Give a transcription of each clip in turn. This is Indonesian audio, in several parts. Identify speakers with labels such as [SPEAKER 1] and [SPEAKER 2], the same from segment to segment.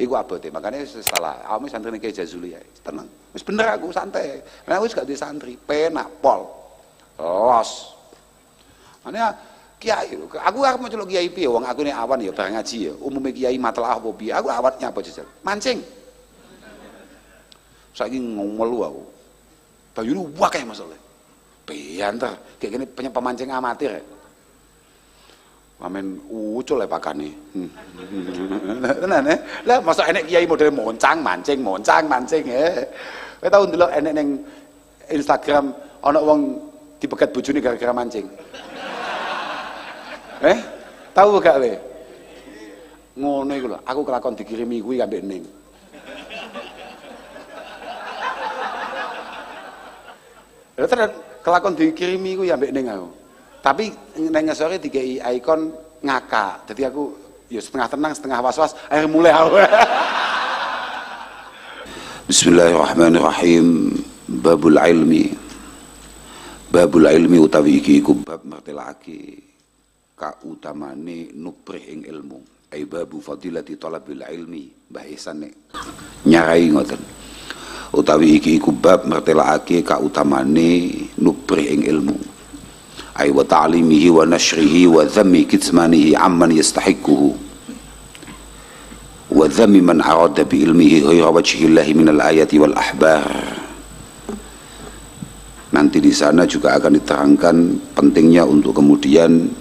[SPEAKER 1] Iku abote, makanya salah. Aku santrine Kiai Jazuli ya. Tenang. Wis bener aku santai. Karena aku wis gak di santri, penak pol. Los. Makanya kiai lho. Aku mau celuk kiai piye wong aku nek awan ya bareng ngaji ya. Umume kiai matelah apa piye? Aku awannya apa jajal? Mancing. Saiki ngomelu aku. Bayune akeh masalah. Pianter, kayak gini pemancing amatir ya. Amen ucul ya pakane. Tenan ya. Lah masa enek kiai model moncang mancing ya. Kowe tau ndelok enek ning Instagram ana wong dipegat bojone gara-gara mancing. Tahu gak kowe? Ngono iku lho, aku kelakon dikirimi kuwi ambek ning. Ya tenan kelakon dikirimi kuwi ambek ning aku. Tapi neng sore dikei ikon ngakak. Jadi aku ya setengah tenang, setengah was-was. Akhir mulai aku. Bismillahirrahmanirrahim. Babul ilmi. Babul ilmi utawi iki iku bab martelake kautamane nuprih ing ilmu. Ai babu fadilati talabil ilmi. Mbah Ihsan nek nyarai ngoten. Utawi iki iku bab martelake kautamane nuprih ing ilmu. Ay wa ta'limihi wa nashrihi wa dhammi kitmanihi amman yastahiquhu wa dhammi man arada bi ilmihi ghayra wajhillahi minal ayati wal ahbar. Nanti di sana juga akan diterangkan pentingnya untuk kemudian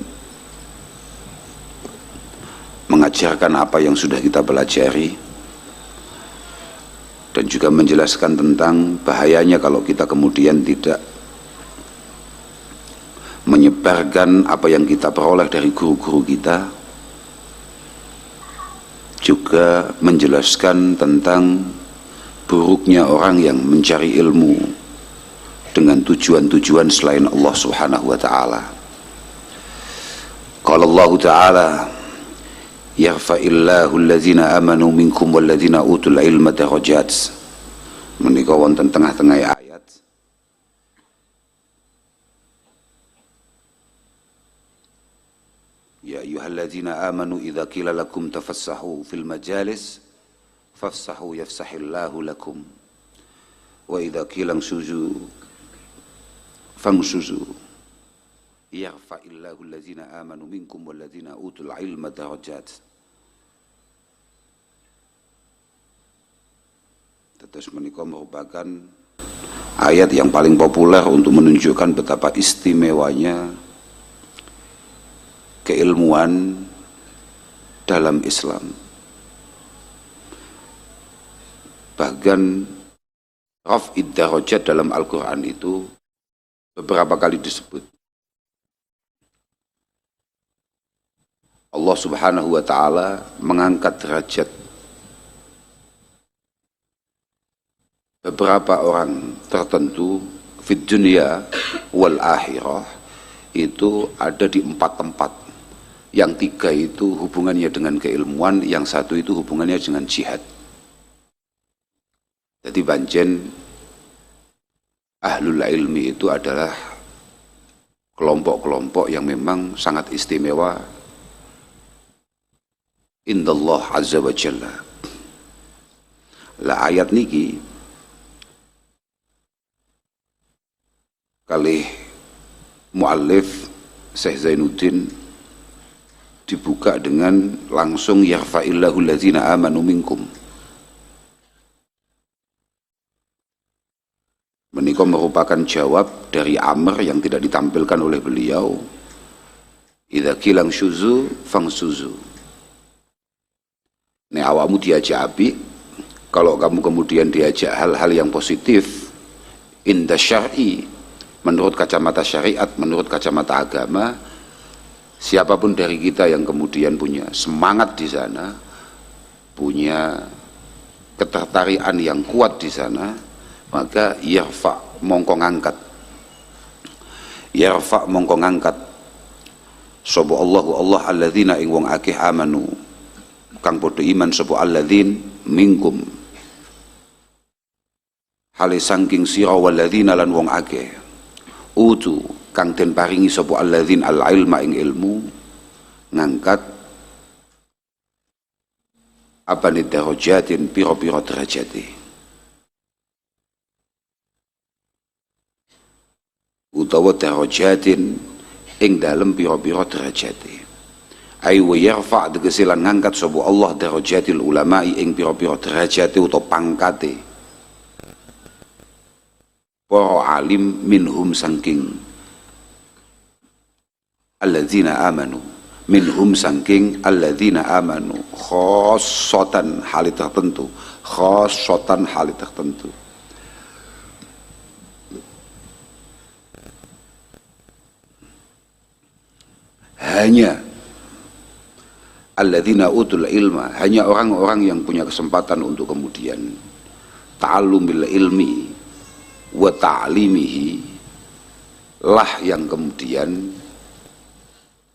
[SPEAKER 1] mengajarkan apa yang sudah kita pelajari dan juga menjelaskan tentang bahayanya kalau kita kemudian tidak menyebarkan apa yang kita peroleh dari guru-guru kita, juga menjelaskan tentang buruknya orang yang mencari ilmu dengan tujuan-tujuan selain Allah Subhanahu wa ta'ala. Qala Allah ta'ala yarfa'illahu allazina amanu minkum wallazina utul ilma darajat. Menika wonten tengah-tengah ayat Ya ayyuhalladzina amanu idza qila lakum tafassahu fil majalis fafsahu yafsahillahu lakum wa idza qila suzu famsuzu yarfa'illahu alladzina amanu minkum walladzina utul ilma darajat. Terus menika merupakan ayat yang paling populer untuk menunjukkan betapa istimewanya keilmuan dalam Islam. Bahkan raf'id darajat dalam Al-Quran itu beberapa kali disebut. Allah Subhanahu wa ta'ala mengangkat derajat beberapa orang tertentu fid dunya wal akhirah, itu ada di 4 tempat. Yang 3 itu hubungannya dengan keilmuan, yang 1 itu hubungannya dengan jihad. Jadi pancen ahlul ilmi itu adalah kelompok-kelompok yang memang sangat istimewa indallah azza wa jalla. Lah ayat niki kalih muallif Syekh Zainuddin dibuka dengan langsung yarfa'illahu allazina amanu minkum. Menika merupakan jawab dari amr yang tidak ditampilkan oleh beliau. Idza kilang syuzu fangsuzu. Nek awakmu diajak api, kalau kamu kemudian diajak hal-hal yang positif inda syar'i, menurut kacamata syariat, menurut kacamata agama, siapapun dari kita yang kemudian punya semangat di sana, punya ketertarikan yang kuat di sana, maka yarfa mongko ngangkat. Yarfa mongko ngangkat sapa Allahu Allah alladzina ing wong akeh amanu kang padha iman sapa alladzin minkum hale saking sira walladzina lan wong akeh utu kang den paringi sapa alladzin al ilma ing ilmu, ngangkat apane darajatin pira-pira derajate, utawa darajatin ing dalem pira-pira derajate. Ai wa yarfa' tegese lan ngangkat sapa Allah darajatil ulama'i ing pira-pira derajate utawa pangkate para alim minhum saking alladzina amanu, minhum saking alladzina amanu khossatan hal tertentu, khossatan hal tertentu. Hanya alladzina utul ilma, hanya orang-orang yang punya kesempatan untuk kemudian ta'allumil ilmi wa ta'limihi lah yang kemudian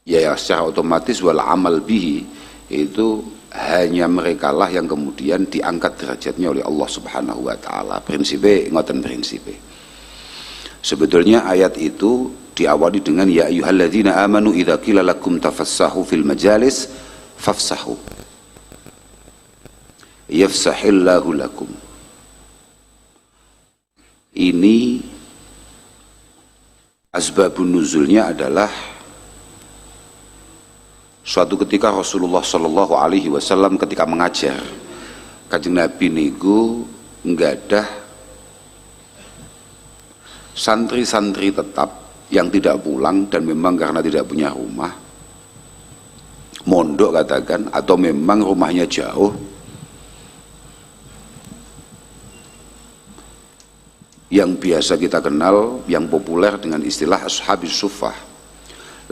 [SPEAKER 1] ya secara otomatis wal amal bihi, itu hanya mereka lah yang kemudian diangkat derajatnya oleh Allah Subhanahu wa taala. Prinsipe ngoten prinsipe. Sebetulnya ayat itu diawali dengan ya ayyuhalladzina amanu idza qila lakum tafassahu fil majalis fafsahu yafsahillahu lakum. Ini asbabun nuzulnya adalah suatu ketika Rasulullah Shallallahu Alaihi Wasallam ketika mengajar, Kanjeng Nabi niku nggadah santri-santri tetap yang tidak pulang dan memang karena tidak punya rumah, mondok katakan, atau memang rumahnya jauh, yang biasa kita kenal, yang populer dengan istilah ashabis suffah.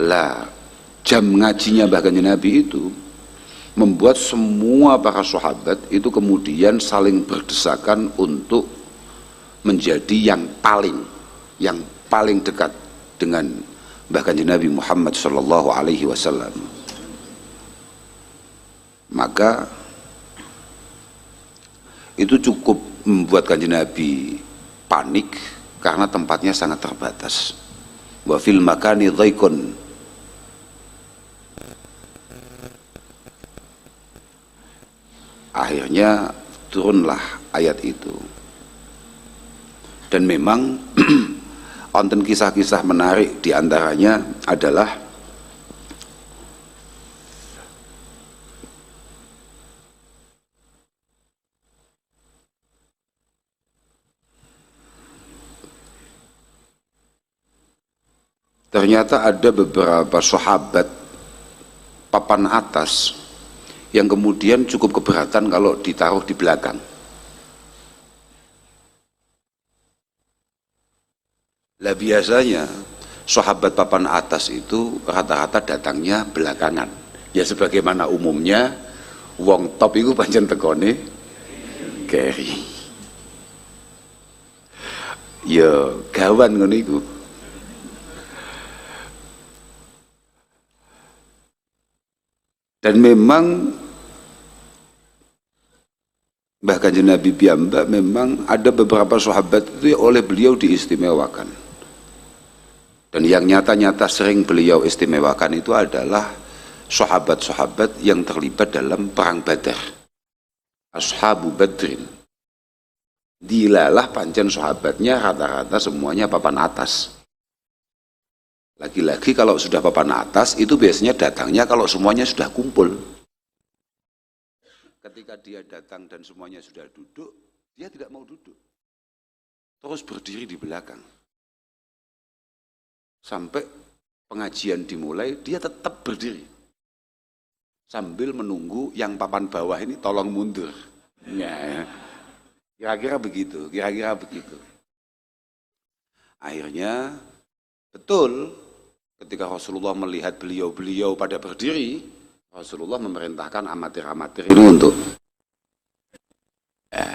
[SPEAKER 1] Lah, jam ngajinya bahkan Nabi itu membuat semua para sahabat itu kemudian saling berdesakan untuk menjadi yang paling dekat dengan bahkan Nabi Muhammad Sallallahu Alaihi Wasallam. Maka itu cukup membuat Kanjeng Nabi panik karena tempatnya sangat terbatas. Wa fil makani dhaikun, akhirnya turunlah ayat itu. Dan memang wonten kisah-kisah menarik, diantaranya adalah ternyata ada beberapa sahabat papan atas yang kemudian cukup keberatan kalau ditaruh di belakang. Lah biasanya sahabat papan atas itu rata-rata datangnya belakangan. Ya sebagaimana umumnya wong top itu pancen tekone keri. Ya gawan ngono iku. Dan memang bahkan Nabi piyambak memang ada beberapa sahabat itu oleh beliau diistimewakan. Dan yang nyata-nyata sering beliau istimewakan itu adalah sahabat-sahabat yang terlibat dalam perang Badar. Ashabu Badrin. Dilalah pancen sahabatnya rata-rata semuanya papan atas. Lagi-lagi kalau sudah papan atas itu biasanya datangnya kalau semuanya sudah kumpul. Ketika dia datang dan semuanya sudah duduk, dia tidak mau duduk. Terus berdiri di belakang. Sampai pengajian dimulai, dia tetap berdiri. Sambil menunggu yang papan bawah ini tolong mundur. Ya, kira-kira begitu, Akhirnya, betul, ketika Rasulullah melihat beliau-beliau pada berdiri, Rasulullah memerintahkan amatir-amatir ini untuk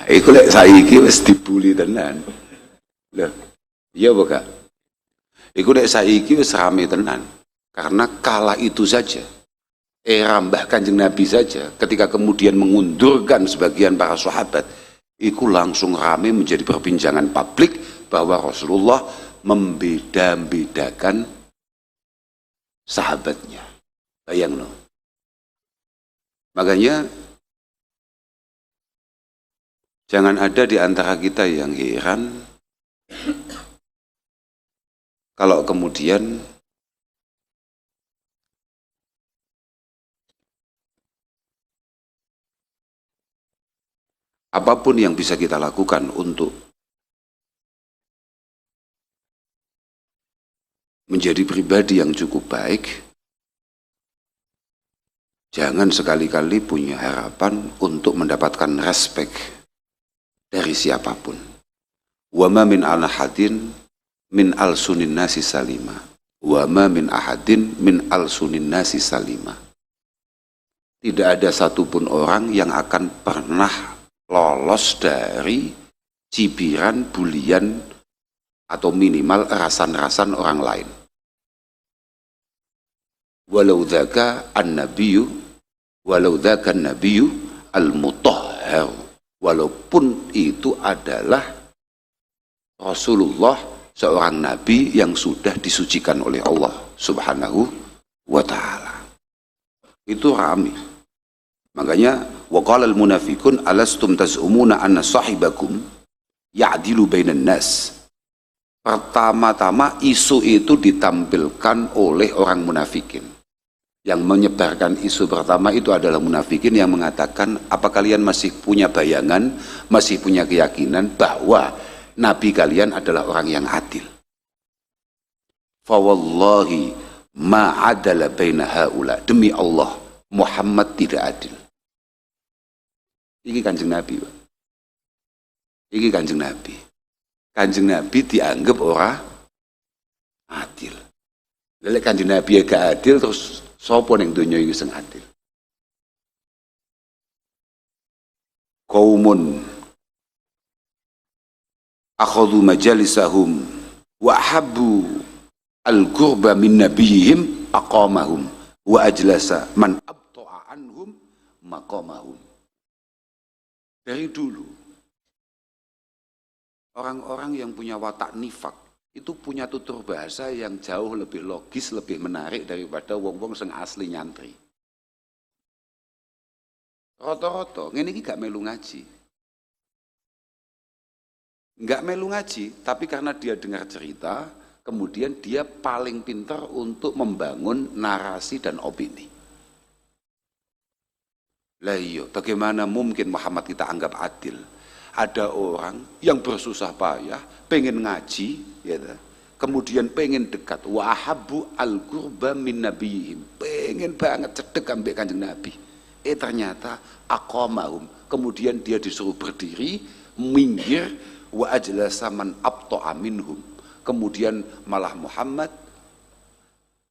[SPEAKER 1] iku lek saiki wis dibuli tenan. Lho, iya bukan? Iku lek saiki wis rame tenan. Karena kala itu saja, era Mbah Kanjeng Nabi saja, ketika kemudian mengundurkan sebagian para sahabat, iku langsung rame menjadi perbincangan publik bahwa Rasulullah membeda-bedakan sahabatnya. Bayang no. Makanya Jangan ada di antara kita yang heran kalau kemudian apapun yang bisa kita lakukan untuk menjadi pribadi yang cukup baik, jangan sekali-kali punya harapan untuk mendapatkan respek dari siapapun. Wa ma min ahadin min alsunin nasi salima. Wa ma min ahadin min alsunin nasi salima. Tidak ada satupun orang yang akan pernah lolos dari cibiran, bulian, atau minimal rasan-rasan orang lain. Walau dzaka an-nabiyyu al-mutahhar, walaupun itu adalah Rasulullah, seorang nabi yang sudah disucikan oleh Allah Subhanahu wa ta'ala. Itu rame. Makanya waqala al-munafiqun alastum taz'umuna anna sahibakum ya'dilu bainan nas. Pertama-tama isu itu ditampilkan oleh orang munafikin. Yang menyebarkan isu pertama itu adalah munafikin yang mengatakan, apa kalian masih punya bayangan, masih punya keyakinan bahwa Nabi kalian adalah orang yang adil. Fawallahi ma'adala baina haula. Demi Allah, Muhammad tidak adil. Ini Kanjeng Nabi, Pak. Ini Kanjeng Nabi. Kanjeng Nabi dianggap orang adil. Lelek Kanjeng Nabi gak adil, terus sapa ning donya iki sing adil? Qaumun akhadhu majalisahum wa habbu al-qurba min nabiyihim aqamahum wa ajlasa man abta'a anhum maqamahum. Dari dulu orang-orang yang punya watak nifak itu punya tutur bahasa yang jauh lebih logis, lebih menarik daripada wong-wong sing asli nyantri. Rata-rata ngene iki gak melu ngaji. Enggak melu ngaji, tapi karena dia dengar cerita, kemudian dia paling pintar untuk membangun narasi dan opini. Lah iya, bagaimana mungkin Muhammad kita anggap adil? Ada orang yang bersusah payah, pengen ngaji, ya, kemudian pengen dekat. Wa ahabbu al-qurba min nabiyihim, pengen banget cedek ambek Kanjeng Nabi. Ternyata aqamahum, kemudian dia disuruh berdiri, minggir, wa ajlasa man abta'a minhum. Kemudian malah Muhammad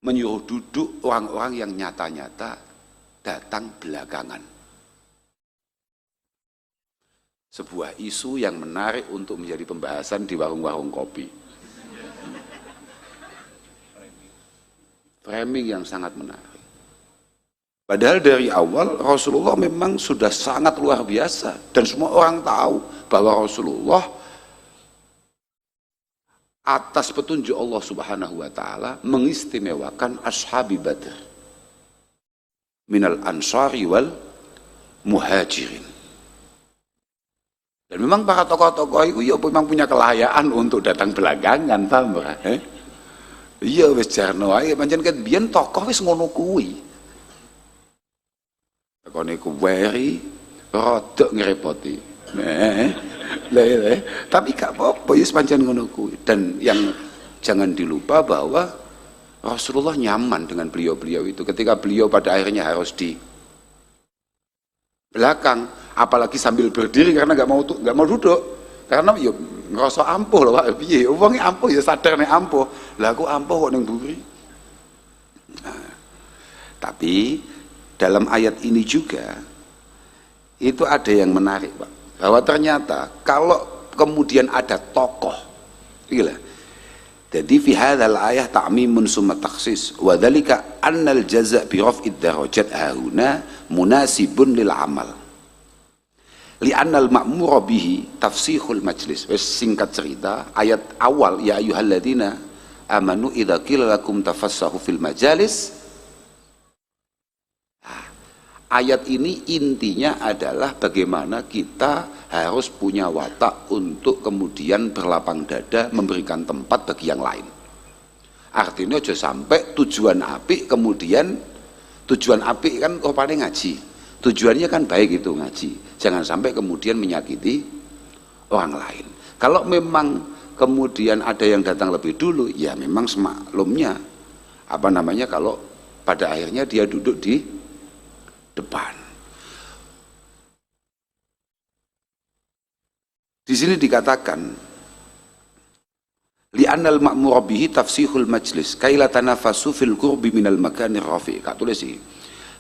[SPEAKER 1] menyuruh duduk orang-orang yang nyata-nyata datang belakangan. Sebuah isu yang menarik untuk menjadi pembahasan di warung-warung kopi. Framing yang sangat menarik. Padahal dari awal Rasulullah memang sudah sangat luar biasa. Dan semua orang tahu bahwa Rasulullah atas petunjuk Allah Subhanahu wa ta'ala mengistimewakan ashabi Badr minal ansari wal muhajirin. Dan memang para tokoh-tokoh itu ya memang punya kelayaan untuk datang belakangan, paham ora? Iya wis jarno ae pancen ket biyen tokoh wis ngono kuwi. Tekone kuweri rodok ngrepoti. Tapi gak apa-apa wis pancen ngono kuwi. Dan yang jangan dilupa bahwa Rasulullah nyaman dengan beliau-beliau itu ketika beliau pada akhirnya harus di belakang, apalagi sambil berdiri karena nggak mau duduk, karena yo ngerasa ampuh loh Pak, piye wonge ampuh ya sadar nek ampuh, lah aku ampuh kok ning mburi. Nah, tapi dalam ayat ini juga itu ada yang menarik Pak, bahwa ternyata kalau kemudian ada tokoh, gila. Jadi fi hadzal ayah ta'mimun summa takhsis wa dzalika annal jazaa bi raf'id darajat hauna munasibun lil amal. Li annal ma'mura bihi tafsihul majlis. Wes singkat cerita, ayat awal ya ayyuhalladzina amanu idza qila lakum tafassahu fil majalis. Ayat ini intinya adalah bagaimana kita harus punya watak untuk kemudian berlapang dada memberikan tempat bagi yang lain. Artinya aja sampai tujuan apik kemudian tujuan apik kan rupanya ngaji. Tujuannya kan baik itu ngaji. Jangan sampai kemudian menyakiti orang lain. Kalau memang kemudian ada yang datang lebih dulu, ya memang semaklumnya kalau pada akhirnya dia duduk di depan. Di sini dikatakan li'annal ma'mur bihi tafsihul majlis kaila tanafasu fil qurbi minal makanir rafi'. Kak tulis sih.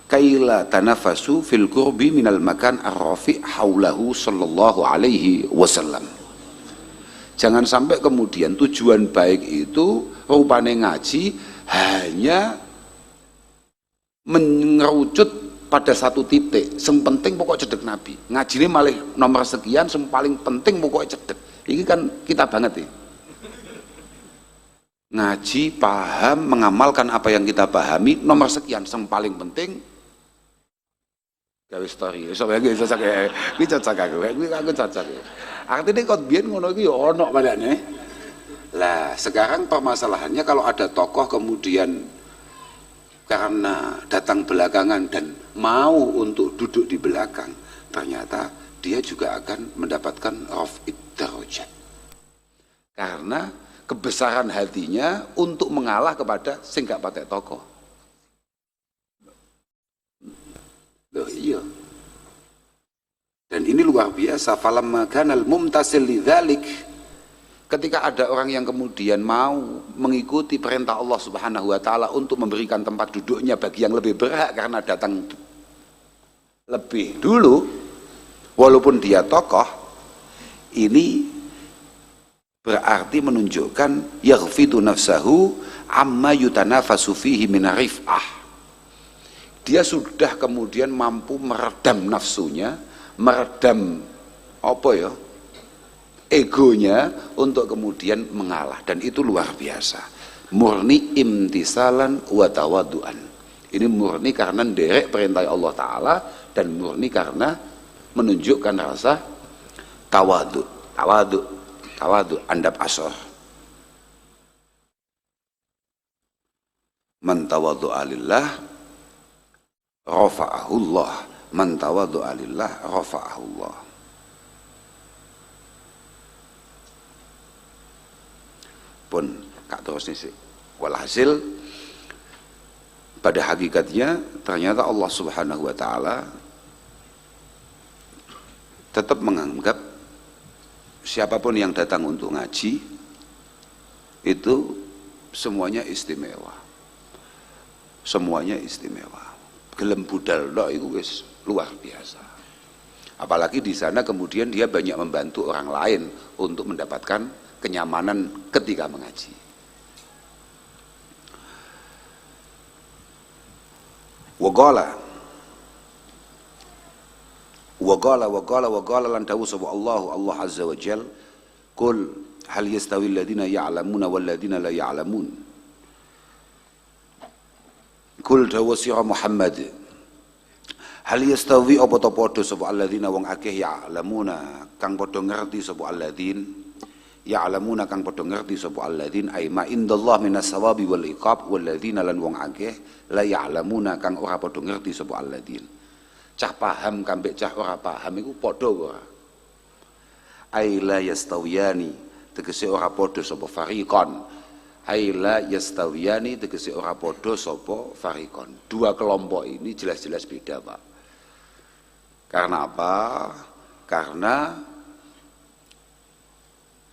[SPEAKER 1] Kaila tanafasu fil qurbi minal makan ar-rafi' haulahu sallallahu alaihi wasallam. Jangan sampai kemudian tujuan baik itu rupane ngaji hanya mengerucut pada satu titik. Yang penting pokok cedek Nabi. Ngaji ini malah nomor sekian, yang paling penting pokoknya cedek. Ini kan kita banget ya. Ngaji, paham, mengamalkan apa yang kita pahami, nomor sekian, yang paling penting gawe story. Soalnya iki cocok ya. Iki cocok aku cocok. Artinya kok biyen ngono iki ya ono padane. Lah, sekarang permasalahannya kalau ada tokoh kemudian karena datang belakangan dan mau untuk duduk di belakang, ternyata dia juga akan mendapatkan raf'id darajat. Karena kebesaran hatinya untuk mengalah kepada sing gak patek tokoh. Loh iya. Dan ini luar biasa. Falamma kanal mumtasil lidzalik. Ketika ada orang yang kemudian mau mengikuti perintah Allah Subhanahu wa taala untuk memberikan tempat duduknya bagi yang lebih berhak karena datang lebih dulu, walaupun dia tokoh, ini berarti menunjukkan yaghfidu nafsahu amma yutanafasu fihi min rif'ah. Dia sudah kemudian mampu meredam nafsunya, meredam egonya untuk kemudian mengalah, dan itu luar biasa. Murni imtisalan wa tawadu'an. Ini murni karena nderek perintah Allah Ta'ala dan murni karena menunjukkan rasa tawadu, andap asor. Man tawadu'a lillah rafa'ahullah, man tawadu'a lillah rafa'ahullah. Pun kak terus nih sih. Walhasil pada hakikatnya ternyata Allah Subhanahu wa taala tetap menganggap siapapun yang datang untuk ngaji itu semuanya istimewa. Semuanya istimewa. Gelem budal tok iku wis luar biasa. Apalagi di sana kemudian dia banyak membantu orang lain untuk mendapatkan kenyamanan ketika mengaji. Waqala lan dawu sapa Allah azza wa jal, qul hal yastawi alladziina ya'lamuna wal ladziina la ya'lamun. Qul dawu sira Muhammad, hal yastawi apa ta padha sapa alladziina wong akeh ya'lamuna kang padha ngerti sapa alladzin ya'lamuna kang padha ngerti sapa alladzin ay ma indallah minas sawabi wal iqab walladzina lan wong akeh la ya'lamuna kang ora padha ngerti sapa alladzin. Cah paham kambek cah ora paham iku padha ora. Ay la yastawiyani tegese ora padha sapa fariqon. Ay la yastawiyani tegese ora padha sapa fariqon. Dua kelompok ini jelas-jelas beda, Pak. Karena apa? Karena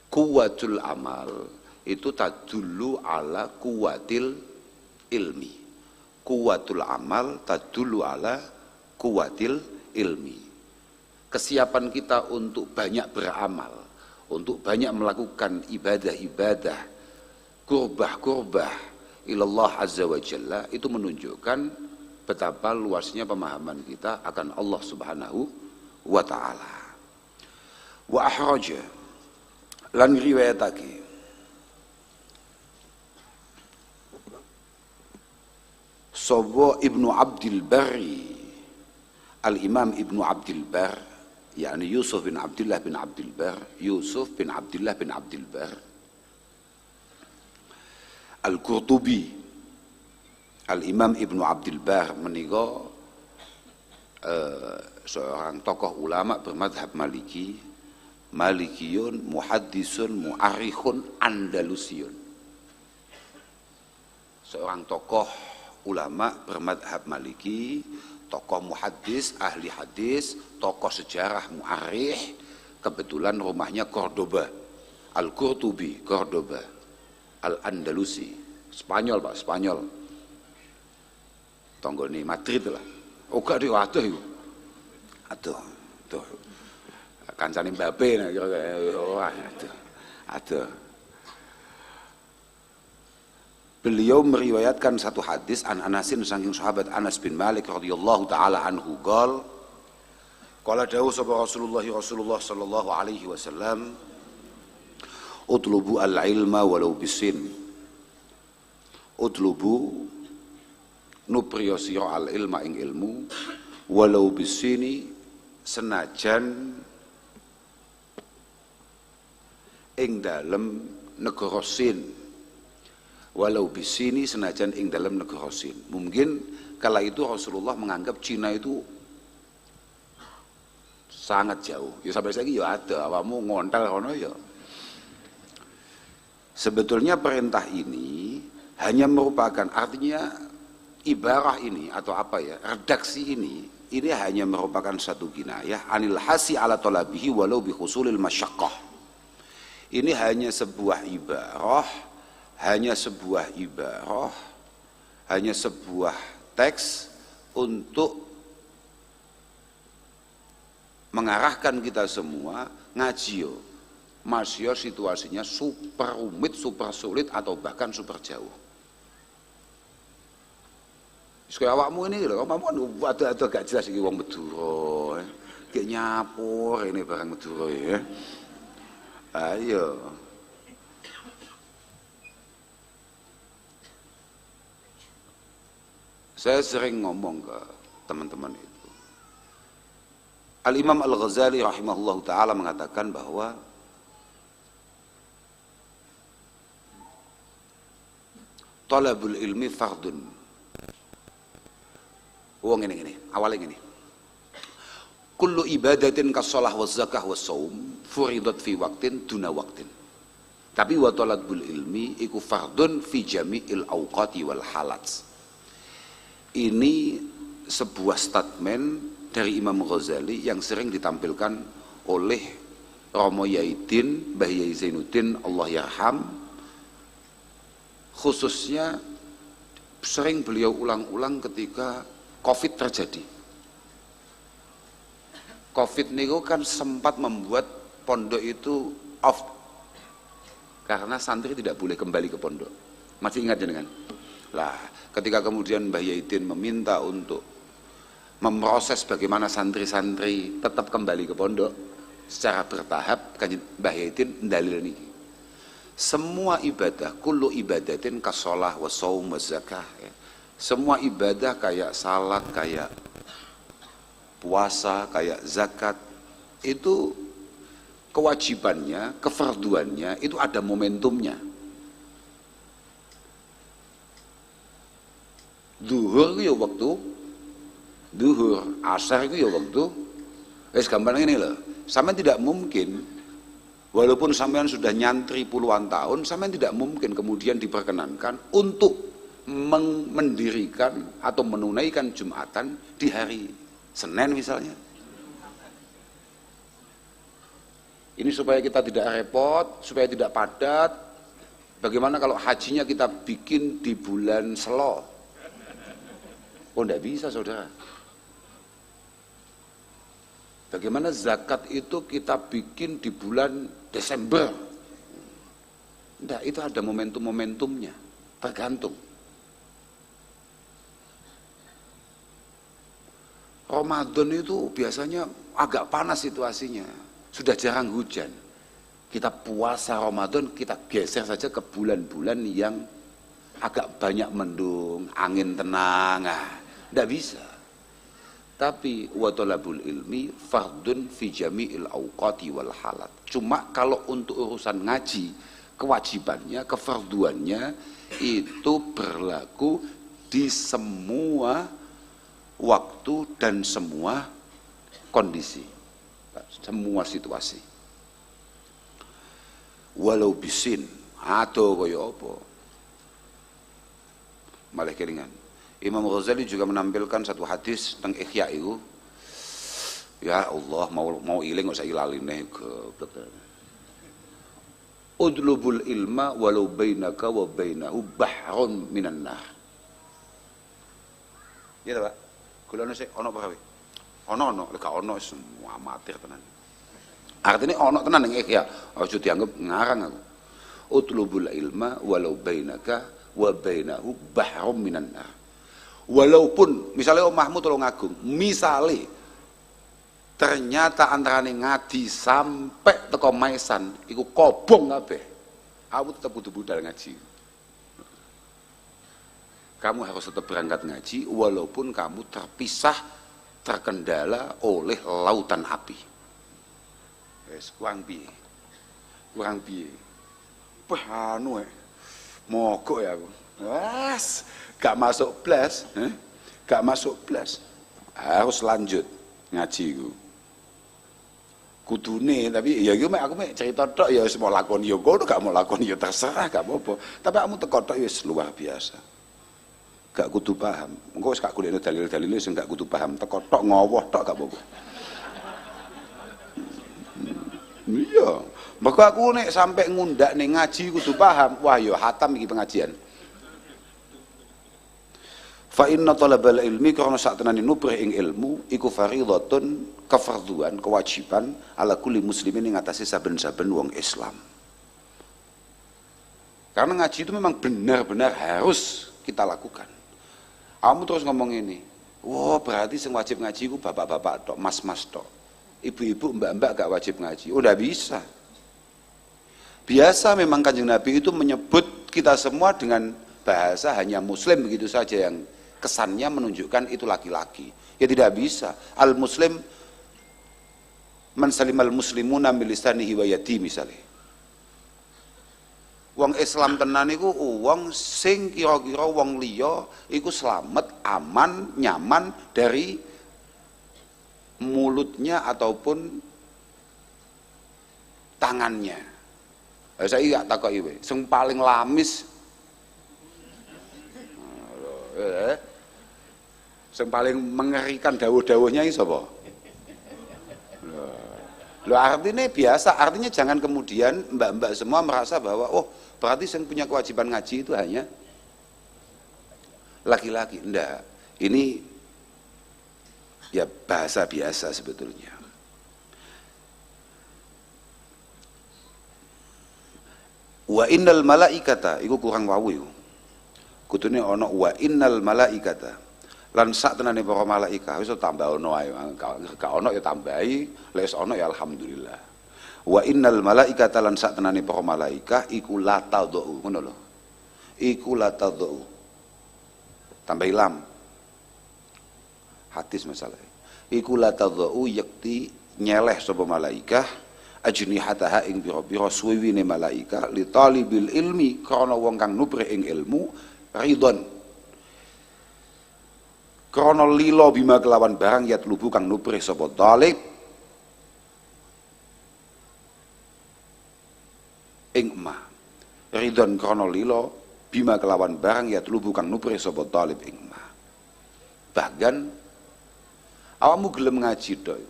[SPEAKER 1] kuwatul amal itu tadullu ala kuwatil ilmi. Kuwatul amal tadullu ala kuwatil ilmi. Kesiapan kita untuk banyak beramal, untuk banyak melakukan ibadah-ibadah, kurbah-kurbah ilallah azza wa jalla, itu menunjukkan betapa luasnya pemahaman kita akan Allah Subhanahu wa ta'ala. Wa ahraja lan riwayatake sapa Ibnu Abdil Barri Al-Imam Ibnu Abdul Bar, yakni Yusuf bin Abdullah bin Abdul Bar, Yusuf bin Abdullah bin Abdul Bar, Al-Qurtubi, Al-Imam Ibnu Abdul Bar menika seorang tokoh ulama bermadhab Maliki, Malikiyun, muhaddisun, mu'arikhun, Andalusiyun. Seorang tokoh ulama bermadhab Maliki, tokoh muhaddis, ahli hadis, tokoh sejarah, mu'arikh, kebetulan rumahnya Cordoba, Al-Qurtubi, Cordoba, Al-Andalusi, Spanyol Pak, Spanyol. Tonggone Madrid lah. Oh gak dia aduh itu. Aduh. Kancane Mbappe nah kira-kira. Wah, aduh. Beliau meriwayatkan satu hadis an Anasin saking sahabat Anas bin Malik radhiyallahu taala anhu qala dawuh sapa Rasulullah sallallahu alaihi wasallam utlubu al-ilma walau bisin. Utlubu nupriyo sira al-ilma ing ilmu walau bisini senajan ing dalem negara Sin, walau bisini senajan ing dalem negara Sin. Mungkin kala itu Rasulullah menganggap Cina itu sangat jauh. Ya sampai saiki ya ada awamu ngontal kono ya. Sebetulnya perintah ini hanya merupakan, artinya ibarah ini atau apa ya, redaksi ini hanya merupakan satu kinayah anil hasi ala talabihi walau bi husulil masyaqqah. Ini hanya sebuah ibarah, hanya sebuah teks untuk mengarahkan kita semua ngaji yo. Masih situasinya super rumit, super sulit atau bahkan super jauh. Sekaya awakmu ini lho, kamu ada gak jelas iki wong Madura. Kayak nyapur ini barang Madura ya. Ayo. Saya sering ngomong ke teman-teman itu. Al-Imam Al-Ghazali rahimahullah ta'ala mengatakan bahwa talabul ilmi fardun. Wong ini awalnya gini. Kullu ibadatin kasolah wa zakah wa saum furidat fi waktin duna waktin. Tapi wa talabul ilmi iku fardun fi jami'il awqati wal halat. Ini sebuah statement dari Imam Ghazali yang sering ditampilkan oleh Romo Yaidin, Mbah Yai Zainuddin, Allah yarham. Khususnya sering beliau ulang-ulang ketika Covid terjadi. Covid niku kan sempat membuat pondok itu off karena santri tidak boleh kembali ke pondok. Masih ingat jenengan? Lah, ketika kemudian Mbah Yaidin meminta untuk memproses bagaimana santri-santri tetap kembali ke pondok secara bertahap, kan Mbah Yaidin dalil niki. Semua ibadah, kullu ibadatin kasolah wa saum wa zakah ya. Semua ibadah kayak salat, kayak puasa, kayak zakat, itu kewajibannya, kefarduannya, itu ada momentumnya. Duhur itu ya waktu, duhur, asar itu ya waktu, gampang ini loh, sampean tidak mungkin, walaupun sampean sudah nyantri puluhan tahun, sampean tidak mungkin kemudian diperkenankan untuk mendirikan atau menunaikan Jumatan di hari Senin misalnya. Ini supaya kita tidak repot, supaya tidak padat. Bagaimana kalau hajinya kita bikin di bulan Selo? Oh, enggak bisa saudara. Bagaimana zakat itu kita bikin di bulan Desember? Enggak, itu ada momentum-momentumnya, tergantung. Ramadan itu biasanya agak panas situasinya, sudah jarang hujan. Kita puasa Ramadan, kita geser saja ke bulan-bulan yang agak banyak mendung, angin tenang, enggak bisa. Tapi wa talabul ilmi fardun fi jami'il awqati wal halat. Cuma kalau untuk urusan ngaji, kewajibannya, kefarduannya itu berlaku di semua waktu dan semua kondisi, semua situasi. Walau bisin atau kaya apa, malah kelingan. Imam Ghazali juga menampilkan satu hadis tentang Ihya itu. Ya Allah, mau iling gak usah ilaline goblok. Udlubul ilma walau bainaka wa bainahu bahrun minan nar. Ya Pak. Kula sik ana apa kae? Ana, lek gak ana semua amatir tenan. Artinya ana tenan ning Ihya, aja dianggap ngarang aku. Udlubul ilma walau bainaka wa bainahu bahrun minan nar. Walaupun misalnya omahmu tolong agung, misalnya ternyata antarane ngaji sampai teko maisan iku kobong kabeh, aku tetap kudu budal ngaji. Kamu harus tetap berangkat ngaji walaupun kamu terpisah, terkendala oleh lautan api. Wes kurang piye anu mogok ya aku. Wes gak masuk plus, gak masuk plus, harus lanjut ngaji ku. Kudune tapi ya iki aku mek cerita tok ya wis mau lakon ya ngono, gak mau lakon ya terserah gak apa-apa. Tapi kamu teko tok wis luar biasa. Gak kudu paham. Engko wis gak golekno dalil-dalile sing gak kudu paham, teko tok ngowoh tok gak apa-apa. Iya, maka aku nek sampai ngundak ning ngaji kudu paham. Wah ya hatam iki pengajian. Fa inna talabal ilmi karena saat tenani nubrih ing ilmu iku fardhatun kefarduan kewajiban ala kulli muslimin ing atase saben-saben wong Islam. Karena ngaji itu memang benar-benar harus kita lakukan. Kamu terus ngomong ini, wah berarti sing wajib ngaji ku bapak-bapak tok, mas-mas tok. Ibu-ibu, mbak-mbak gak wajib ngaji. Udah bisa. Biasa memang Kanjeng Nabi itu menyebut kita semua dengan bahasa hanya muslim begitu saja yang kesannya menunjukkan itu laki-laki. Ya tidak bisa. Al-muslim man salimal muslimuna min lisanihi wa yadi misalnya. Wong Islam tenan iku wong sing kira-kira wong liya iku selamat, aman, nyaman dari mulutnya ataupun tangannya. Saya gak takoki kowe, sing paling lamis yang paling mengerikan dawuh-dawuhnya itu apa? Loh artinya biasa, artinya jangan kemudian mbak-mbak semua merasa bahwa oh berarti yang punya kewajiban ngaji itu hanya laki-laki. Enggak, ini ya bahasa biasa sebetulnya. Wa innal malaikata, iku kurang wawu iku. Kutune ana wa innal malaikata. Lan sak tenane para malaikah wis tambah ono ae, gak ono ya tambahi, lek ono ya alhamdulillah. Wa innal malaikata lan sak tenane para malaikah iku la tadhu, ngono lho. Iku la tadhu. Tambah lam. Hadis masalah. Iku la tadhu yakti nyeleh sapa malaikah ajnihataha ing pira-pira suwiwine malaikah li talibil ilmi karena wong kang nubrih ing ilmu ridon. Krono lilo bima kelawan barang yat lubu kang nubrih sapa talib ing ma ridon krono lilo bima kelawan barang yat lubu kang nubrih sapa talib ing ma. Bahkan awakmu gelem ngaji tok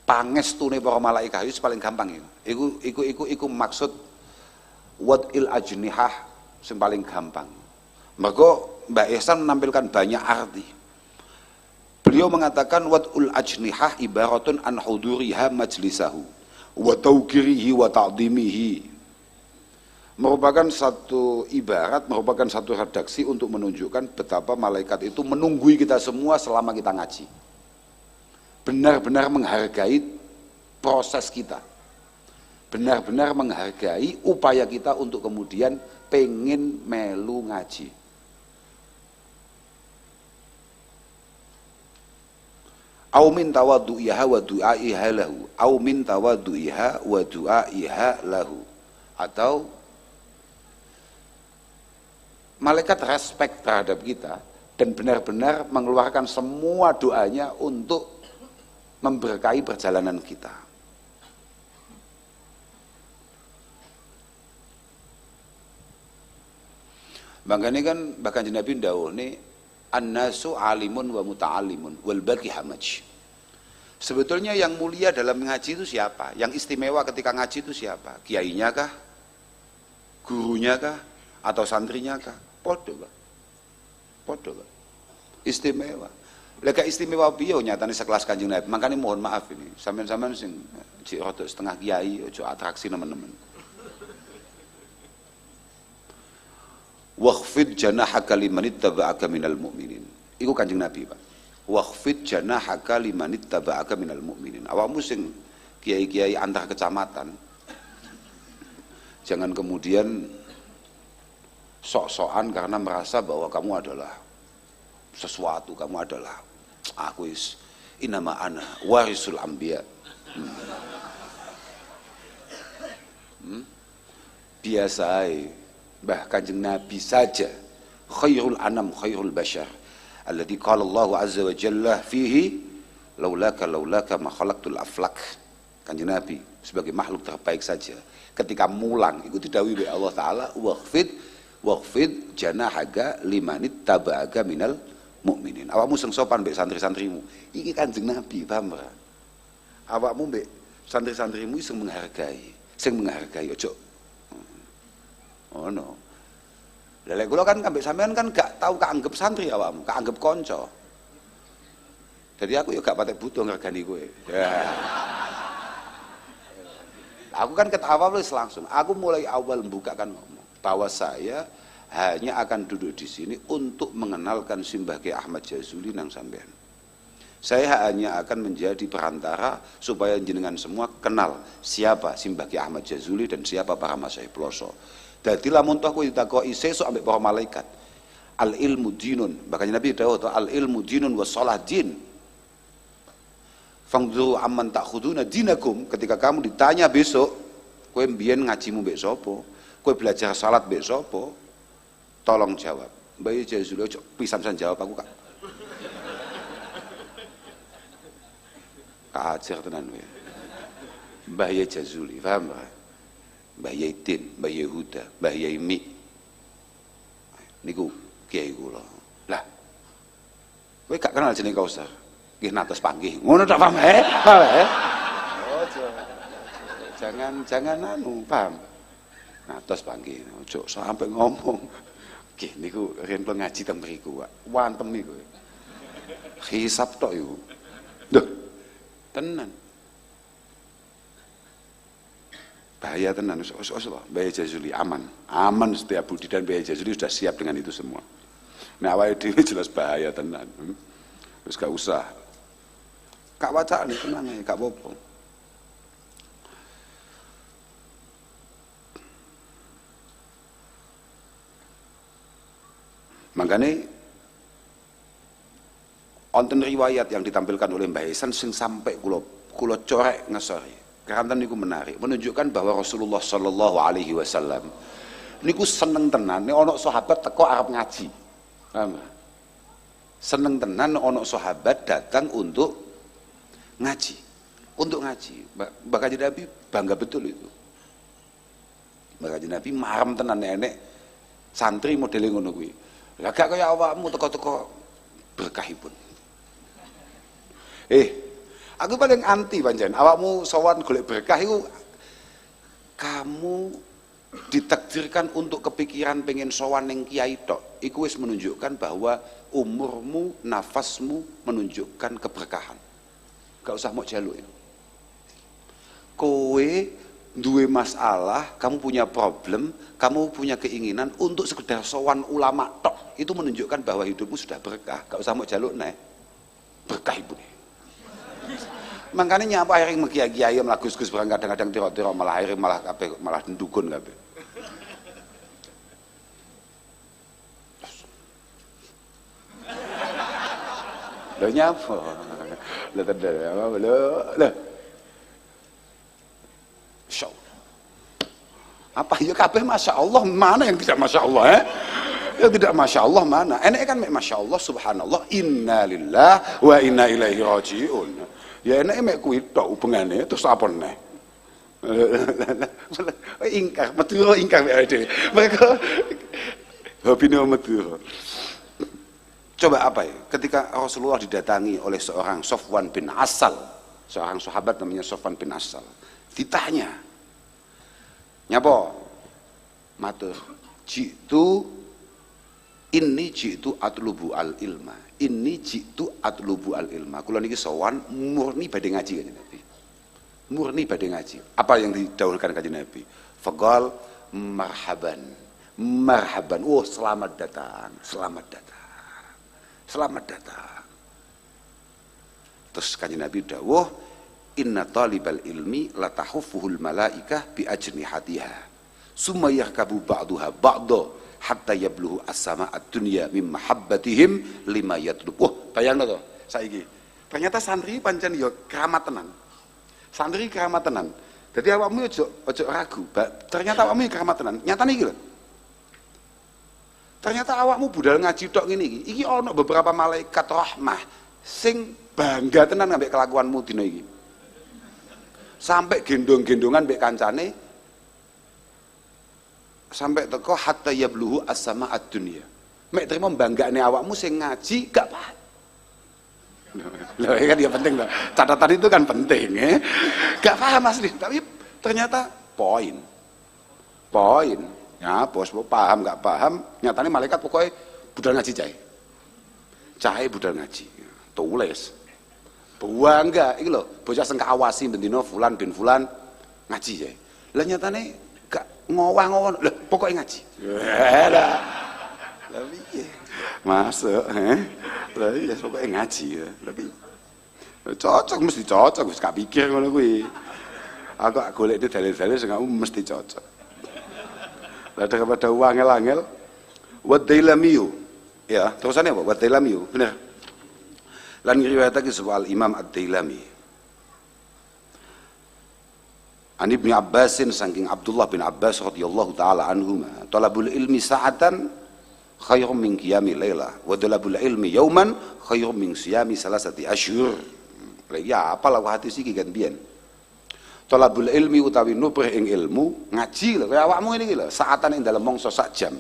[SPEAKER 1] pangestune para malaikat itu paling gampang iku maksud wad'il ajnihah yang paling gampang. Maka Mbak Ihsan menampilkan banyak arti. Beliau mengatakan wad'ul ajnihah ibaratun an huduriha majlisahu wa tawqirihi wa ta'dhimihi. Merupakan satu ibarat, merupakan satu redaksi untuk menunjukkan betapa malaikat itu menunggui kita semua selama kita ngaji. Benar-benar menghargai proses kita. Benar-benar menghargai upaya kita untuk kemudian pengen melu ngaji. Au min tawaddu'iha wa du'aiha lahu. Au min tawaddu'iha wa du'aiha lahu. Atau malaikat respect terhadap kita dan benar-benar mengeluarkan semua doanya untuk memberkahi perjalanan kita. Makanya kan bahkan Nabi Dawuh ini an-nasu alimun wa muta'alimun wal baqi hamaj. Sebetulnya yang mulia dalam ngaji itu siapa? Yang istimewa ketika ngaji itu siapa? Kiainya kah? Gurunya kah? Atau santrinya kah? Podo kah? Podo kah? Istimewa. Lega istimewa beliau nyatanya sekelas Kanjeng Nabi. Makanya mohon maaf ini, sampean-sampean sing jek rada setengah kiai ojo atraksi teman-teman. Wakhfid janahaka liman ittaba'aka minal mu'minin. Iku Kanjeng Nabi, Pak. Wakhfid janahaka liman ittaba'aka minal mu'minin. Awakmu sing kiai-kiai antar kecamatan, jangan kemudian sok-sokan karena merasa bahwa kamu adalah sesuatu, kamu adalah aku inama ana warisul anbiya. Biasa bah Kanjeng Nabi saja khairul anam khairul bashar alladzi qala Allah azza wa jalla fihi laulaka ma khalaqtul aflak. Kanjeng Nabi sebagai makhluk terbaik saja ketika mulang itu didhawuhi oleh Allah taala waqfid janahaka limanit taba'aka minal mukminin. Awakmu sing sopan mbek santri-santrimu. Iki Kanjeng Nabi, paham ora? Awakmu mbek santri-santrimu sing menghargai ojo. Oh no. Lha kula kan ambek sampean kan gak tahu kaanggep santri awakmu, kaanggep kanca. Jadi aku ya gak patek butuh ngergani kowe. Ya. Aku kan ketawa wis langsung. Aku mulai awal membukakan ngomong bahwa saya hanya akan duduk di sini untuk mengenalkan Simbah Kyai Ahmad Jazuli nang sampean. Saya hanya akan menjadi perantara supaya jenengan semua kenal siapa Simbah Kyai Ahmad Jazuli dan siapa para masyayikh Ploso. Dadi lamun toh kowe ditakoki sesuk ambek para malaikat. Al ilmu dinun. Bahkan Nabi dawuh al ilmu dinun wa shalah din. Fangduru amman ta'khuduna dinakum. Ketika kamu ditanya besok, kowe mbiyen ngajimu mbek sapa? Kowe belajar salat mbek sapa? Tolong jawab. Mbak Jazuli ojo pisan jawab aku Kak. Kacer tenan kowe. Mbah Jazuli, paham ora? Mbah Yaitin, Mbah Yehuda, Mbah Yaimi. Niku kiai kula. Lah. Kowe gak kenal jeneng Kausar. Nggih natos panggih. Ngono tak paham Ojo. Jangan anu, paham. Natos panggih. Ojo sampai ngomong. Nggih niku yen ngaji teng mriku, Pak. Wantem niku. Hisab tok iku. Duh. Tenan. Bahaya tenan, Mbah Jazuli aman setiap budi dan Mbah Jazuli sudah siap dengan itu semua. Nah awake dhewe jelas bahaya tenan. Terus gak usah. Kak wacaan tenang ae, gak apa-apa. Makanya wonten riwayat yang ditampilkan oleh Mbah Hasan sing sampai kula corek ngesori. Keranten niku menarik, menunjukkan bahwa Rasulullah Shallallahu Alaihi Wasallam niku seneng tenan, nek ono sahabat teko arep ngaji, paham? Seneng tenan ono sahabat datang untuk ngaji, Bahkan Nabi bangga betul itu. Bahkan Nabi marem tenan nenek santri modele ngono kuwi. Lah gak kaya awakmu teko-teko berkahipun. Aku paling anti pancen. Awakmu sowan golek berkah itu kamu ditakdirkan untuk kepikiran pengen sowan ning kiai tok. Iku wis menunjukkan bahwa umurmu, nafasmu menunjukkan keberkahan. Gak usah mau jaluk ya. Kowe duwe masalah, kamu punya problem, kamu punya keinginan untuk sekedar sowan ulama tok. Itu menunjukkan bahwa hidupmu sudah berkah. Gak usah mau jaluk nek. Berkah ibu nih. Makanya nyapa akhirnya kiai-kiai malah gus-gus barang kadang-kadang tiro-tiro malah akhirnya malah ndukun kabeh. Lho nyapa? Lah tendel apa lah. Masyaallah. Apa ya kabeh masyaallah, mana yang tidak masyaallah Yang tidak masyaallah mana? Enek kan mek masyaallah subhanallah inna lillah wa inna ilaihi rajiun. Ya enek mek kuwi tok hubungane terus apa neh? Ingkar, metu ingkar mek dhewe. Mereka hobine metu. Coba apa ya? Ketika Rasulullah didatangi oleh seorang Sofwan bin Asal, seorang sahabat namanya Sofwan bin Asal, ditanya, nyapa? Matur, jitu atlubu al ilma. Ini jitu atlubu al ilma. Kula niki sowan murni badhe ngaji kanjeng Nabi. Murni badhe ngaji. Apa yang didahulukan kanjeng Nabi? Faqal marhaban. Marhaban. Oh, selamat datang. Selamat datang. Selamat datang. Terus kanjeng Nabi dawuh, inna talibal ilmi latahuffuhul malaikah bi ajnihatiha. Summa yarkabu ba'duha ba'da hatta yabluhu as-sama ad-dunya min mahabbatihim lima yatlub. Wah, bayangno to saiki. Ternyata santri pancen ya keramat tenan. Santri keramat tenan. Dadi awakmu ojo ragu, ternyata awakmu keramat tenan. Nyatane iki lho. Ternyata awakmu budal ngaji tok ngene iki. Iki ana beberapa malaikat rahmah sing bangga tenan ambek kelakuanmu dina iki. Sampai gendong-gendongan mbek kancane sampai teko hatta yabluhu as-sama ad-dunya. Mek trimo banggane awakmu sing ngaji gak paham. Loh, kan ya penting loh. Catatan itu kan penting ya. Gak paham asli, tapi ternyata poin. Ya, bos paham gak paham, nyatanya malaikat pokoknya budal ngaji cai budal ngaji. Tulis. Bangga iki lho, bocah sing awasi bendina fulan bin fulan ngaji cai. Lah nyatane ngowah-ngowah, lah pokoknya ngaji. Lah piye? Masuk, lah iya pokoknya ngaji ya. Lebih cocok, mesti cocok, wis gak pikir ngono kuwi. Aku golek dalil-dalil sing mesti cocok. Lah daripada wangel-angel wadailamiyu. Ya, terusannya apa? Wadailamiyu, bener. Lan riwayatake soal Imam Ad-Dailami. An Ibnu Abbasin saking Abdullah bin Abbas radhiyallahu taala anhuma, talabul ilmi sa'atan khairum min qiyamil lailah wa talabul ilmi yauman khairum min siyami salasati asyhur. Ya apa laku hati iki kan biyen. Talabul ilmi utawi nubrih ing ilmu, ngaji lho kaya awakmu ngene iki lho, saatan ing dalem mangsa sak jam.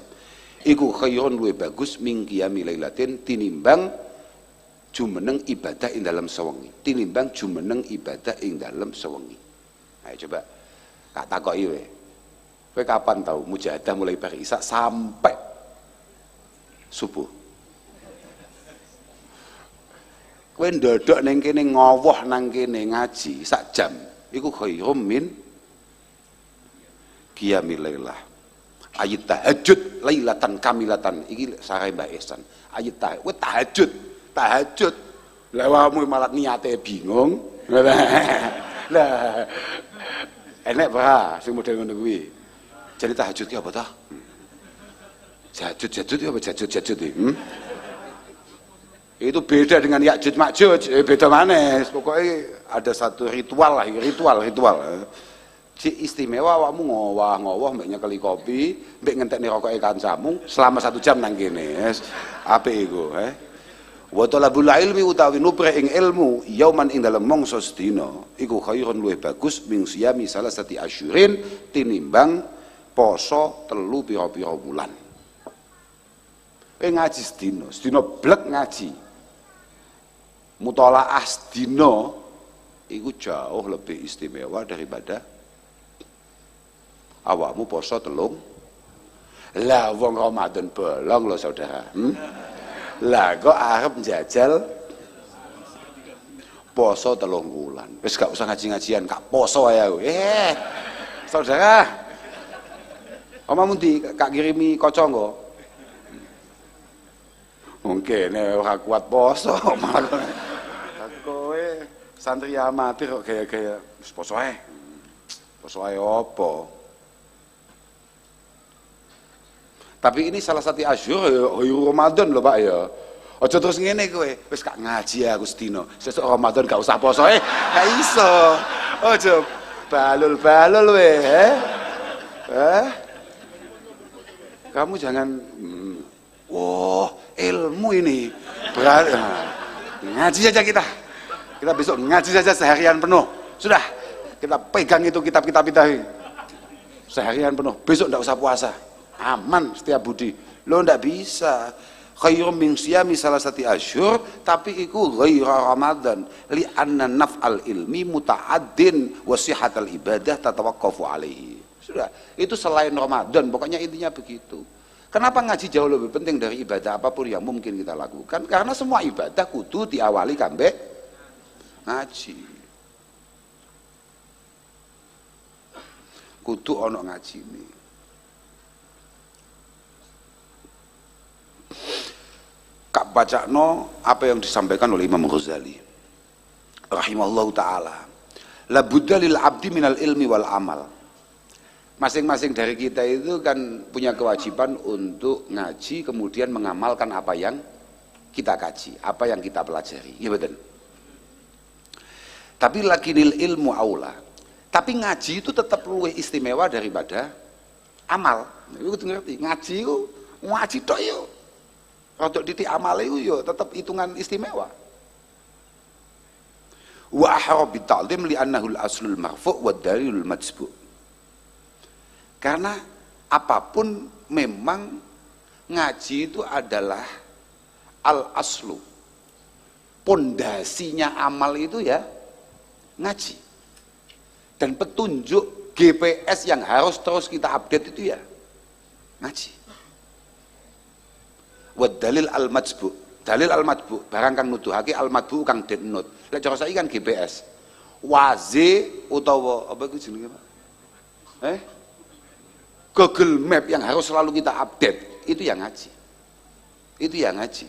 [SPEAKER 1] Iku khairun luwih bagus min qiyamil lailatin tinimbang jumeneng ibadah ing dalem sewengi. Tinimbang jumeneng ibadah ing dalem sewengi. Ayo coba tak takoki kowe. Kowe kapan tahu mujahadah mulai bar isya sampai subuh? Kowe ndodok ning kene ngowoh nang kene ngaji sak jam iku khairum min qiyamil lailah. Ayat tahajud lailatan kamilatan iki sarai Mbak Ihsan. Ayat tahajud. Lah wae malah niate bingung. Lah enek ba sing model ngono kuwi. Jadi tahajud ki apa ta? Jajud ya apa jajud iki? Itu beda dengan Ya'juj Ma'juj, beda maneh. Pokoknya ada satu ritual lah, ritual. Cik istimewa awakmu ngowah mbek nyekeli kopi, mbek ngentekne rokoke kancamu selama 1 jam nang kene. Apik iku, Wa talabul ilmi utawi nubrih ing ilmu yauman ing dalem mangsa sedina iku khairun luwih bagus min siyami salasati asyurin tinimbang poso 3 pira-pira wulan. Ngaji sedina blek ngaji. Mutalaah sedina iku jauh lebih istimewa daripada awakmu poso 3. Lah wong Ramadan bolong lho saudara. Lah kok arep njajal poso 3 wulan. Wis gak usah ngaji-ngajian, gak poso ae aku. Saudara. Omamu ndi kak kirimi kaca nggo? Mungkin ora kuat poso malah. Kowe santri amatir kok gaya-gaya wis poso ae. Poso ae opo? Tapi ini salah satu asyur Ramadan loh Pak ya. Aja terus ngene kowe, wis gak ngaji aku sedina. Sesuk Ramadan gak usah poso gak iso. Aja balul-balul we, Kamu jangan ilmu ini berat. Ngaji saja kita. Kita besok ngaji saja seharian penuh. Sudah, kita pegang itu kitab-kitab kita seharian penuh. Besok enggak usah puasa. Aman setiap budi. Lo ndak bisa. Khairum min siyami salasati asyhur, tapi iku ghaira Ramadan. Li anna naf'al ilmi muta'addin wa sihhatal ibadah tatawaqqafu alaihi. Sudah, itu selain Ramadan, pokoknya intinya begitu. Kenapa ngaji jauh lebih penting dari ibadah apapun yang mungkin kita lakukan? Karena semua ibadah kudu diawali kambek ngaji. Kudu ono ngaji ini. Kak bacakno apa yang disampaikan oleh Imam Ghazali rahimahullahu taala. La budda lil abdi minal ilmi wal amal. Masing-masing dari kita itu kan punya kewajiban untuk ngaji kemudian mengamalkan apa yang kita kaji, apa yang kita pelajari. Iya betul. Tapi lakinil ilmu aula. Tapi ngaji itu tetap lebih istimewa daripada amal. Iku ngerti, ngaji itu ngaji tok yo. Rodok titik amal itu yo tetap hitungan istimewa. Wa ahra bi ta'zim li annahu al-aslul marfu' wa dalilul majbu'. Karena apapun memang ngaji itu adalah al-aslu. Pondasinya amal itu ya ngaji. Dan petunjuk GPS yang harus terus kita update itu ya ngaji. Wa dalil al-majbu. Dalil al-majbu, barang kang nuduhake al-majbu kang den nut. Lek cara saiki kan GPS. Waze utawa apa iku jenenge, Pak? Google Map yang harus selalu kita update, itu yang ngaji. Itu yang ngaji.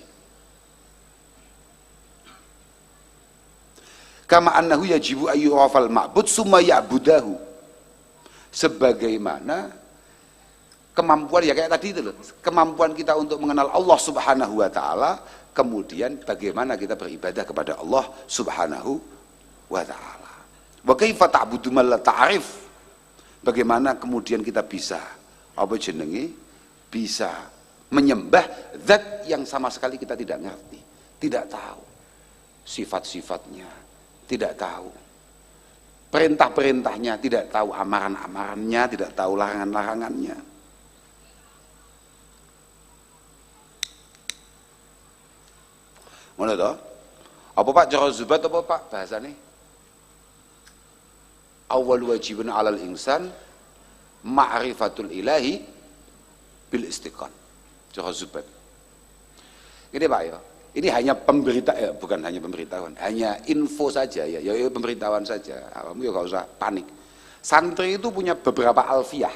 [SPEAKER 1] Kama annahu yajibu ayyurafal ma'bud summa ya'budahu. Sebagaimana kemampuan ya kayak tadi itu loh, kemampuan kita untuk mengenal Allah Subhanahu wa taala, kemudian bagaimana kita beribadah kepada Allah Subhanahu wa taala. Wa kaifa ta'budu man la ta'rif? Bagaimana kemudian kita bisa bisa menyembah zat yang sama sekali kita tidak ngerti, tidak tahu sifat-sifatnya, tidak tahu perintah-perintahnya, tidak tahu amaran-amarannya, tidak tahu larangan-larangannya. Ngono toh? Apa Pak cara Zubat apa Pak bahasane? Awal wajibun alal insan ma'rifatul ilahi bil istiqan. Cara Zubat. Ini Pak ya. Ini hanya bukan hanya pemberitahuan, hanya info saja ya pemberitahuan saja. Kamu ya gak usah panik. Santri itu punya beberapa alfiyah.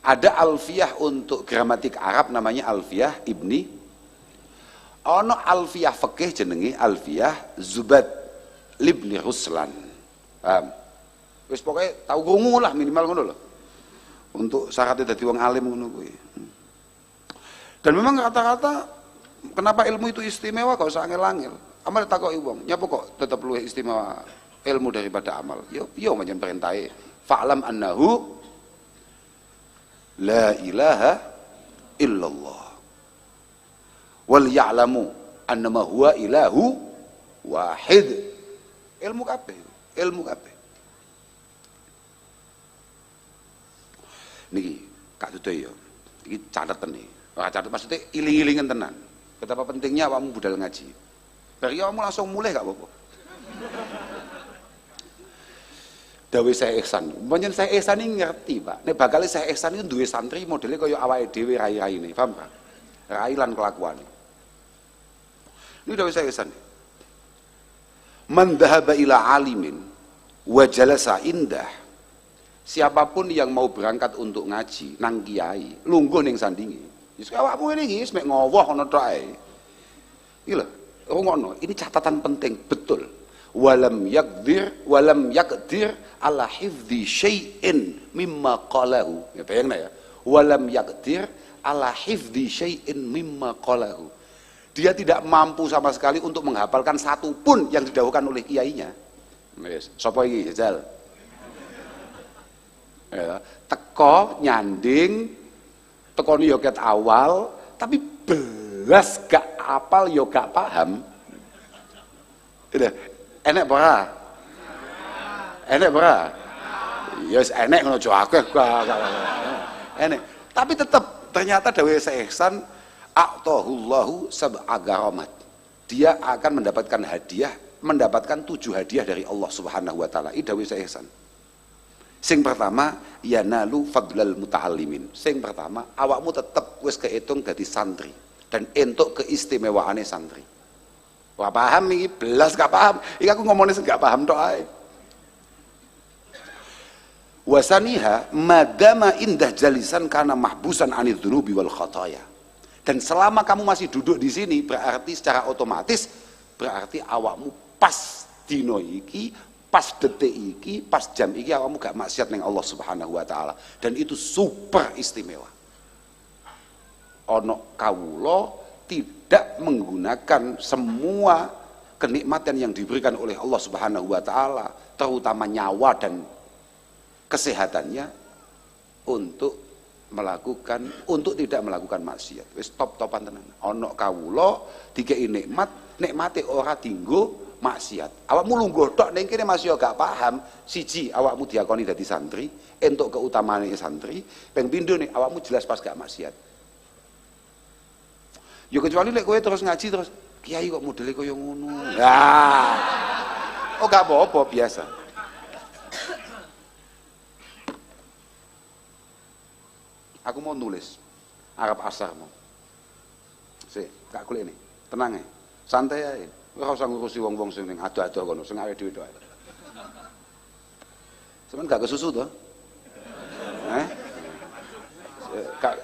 [SPEAKER 1] Ada alfiyah untuk gramatik Arab namanya alfiyah Ibni. Ono alfiyah fikih jenenge alfiyah Zubat Libni Ruslan. Wis pokoknya tahu krungu lah minimal ngono lho. Untuk syaratnya dadi wong alim ngono kuwi. Dan memang rata-rata kenapa ilmu itu istimewa gak usah angel-angel. Amal takoki wong, nyapa kok tetep luwih istimewa ilmu daripada amal? Yo pancen perintahe fa'lam annahu la ilaha illallah wal ya'lamu annama huwa ilahu wahid. Ilmu kabeh. Niki Kak Dudo ya. Iki catatan nih. Ora catet maksudnya iling-ilingan tenan. Betapa pentingnya awakmu budal ngaji. Bari awakmu langsung mulai gak apa-apa. Dawe saya Ihsan. Pancen saya Ihsan ini ngerti, Pak. Nek bakal saya Ihsan itu duwe santri modelnya kaya awake dhewe rai-raine, paham, Pak? Rai lan kelakuane. Ini dawe saya Ihsan. Man dhahaba ila alimin wa jalasa indah. Siapapun yang mau berangkat untuk ngaji nang kiai, lungguh ning sandinge. Wis awakmu ngene iki wis mek ngowoh ngono tok ae. Iki lho, rungokno, ini catatan penting betul. Walam yaqdir ala hifdzi syai'in mimma qalahu. Ya bayangna ya. Walam yaqdir ala hifdzi syai'in mimma qalahu. Dia tidak mampu sama sekali untuk menghafalkan satu pun yang didhawuhkan oleh kiainya. Wis, sapa iki jajal? Ya, teko nyanding tekoni yo ket awal tapi belas gak apal yo gak paham. Enek ora? Enek ora? Ya wis enek ngono aja akeh enek. Tapi tetap ternyata dawuh Syekh Ihsan a'tahullahu sab'a garamat. Dia akan mendapatkan hadiah, mendapatkan 7 hadiah dari Allah Subhanahu wa taala. Iki dawuh Syekh Ihsan. Sing pertama yanalu fadlal muta'allimin. Sing pertama awakmu tetep wis kehitung dadi santri dan entuk keistimewaane santri. Wah paham iki belas gak paham. Iki aku ngomongnya gak paham tok ae. Wasaniha madama indah jalisan kana mahbusan anidz dzunubi wal khataya. Dan selama kamu masih duduk di sini berarti secara otomatis berarti awakmu pas dino iki, pas detik iki, pas jam iki awakmu gak maksiat ning Allah Subhanahu wa taala dan itu super istimewa. Ono kawula tidak menggunakan semua kenikmatan yang diberikan oleh Allah Subhanahu wa taala, terutama nyawa dan kesehatannya untuk tidak melakukan maksiat. Wis top-topan tenan. Ono kawula dikei nikmat, nikmate ora dinggo maksiat. Awakmu lungguh tok ning kene masih gak paham. Siji, awakmu diakoni dadi santri, entuk keutamaane santri. Ping pindho nih awakmu jelas pas gak maksiat. Yo kecuali lek kowe terus ngaji terus kiai kok modele kaya ngono. Ya. Oh gak apa-apa biasa. Aku mau nulis Arab asar mau. Sik, gak golek ini. Tenang ya. Santai ae. Ora usah ngurusi wong-wong sing ning ado-ado kono, sing awake dhewe tok. Sampeyan gak kesusu to?